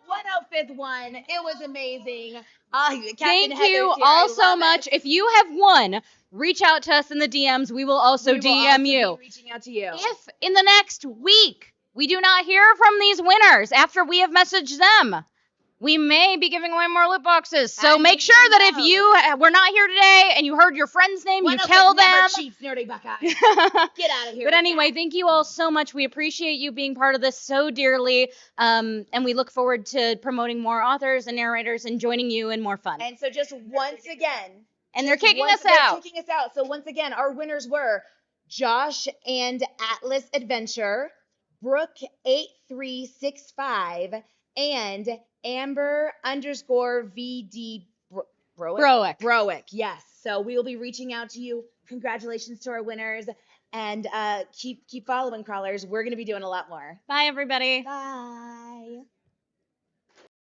S2: 105th fifth one. It was amazing.
S3: Thank you all so much. If you have won, reach out to us in the DMs. We will also DM you.
S2: Reaching out to you.
S3: If in the next week we do not hear from these winners after we have messaged them, we may be giving away more loot boxes. So make sure that if you were not here today and you heard your friend's name, you tell them.
S2: Never cheats, Nerdy Buckeye. Get out of here.
S3: But anyway, thank you all so much. We appreciate you being part of this so dearly. And we look forward to promoting more authors and narrators and joining you in more fun.
S2: And so just once again.
S3: And they're kicking us out.
S2: They're kicking us out. So once again, our winners were Josh and Atlas Adventure, Brooke 8365, and Amber _VD Broick. Yes. So we will be reaching out to you. Congratulations to our winners. And keep following, crawlers. We're going to be doing a lot more.
S3: Bye, everybody.
S2: Bye.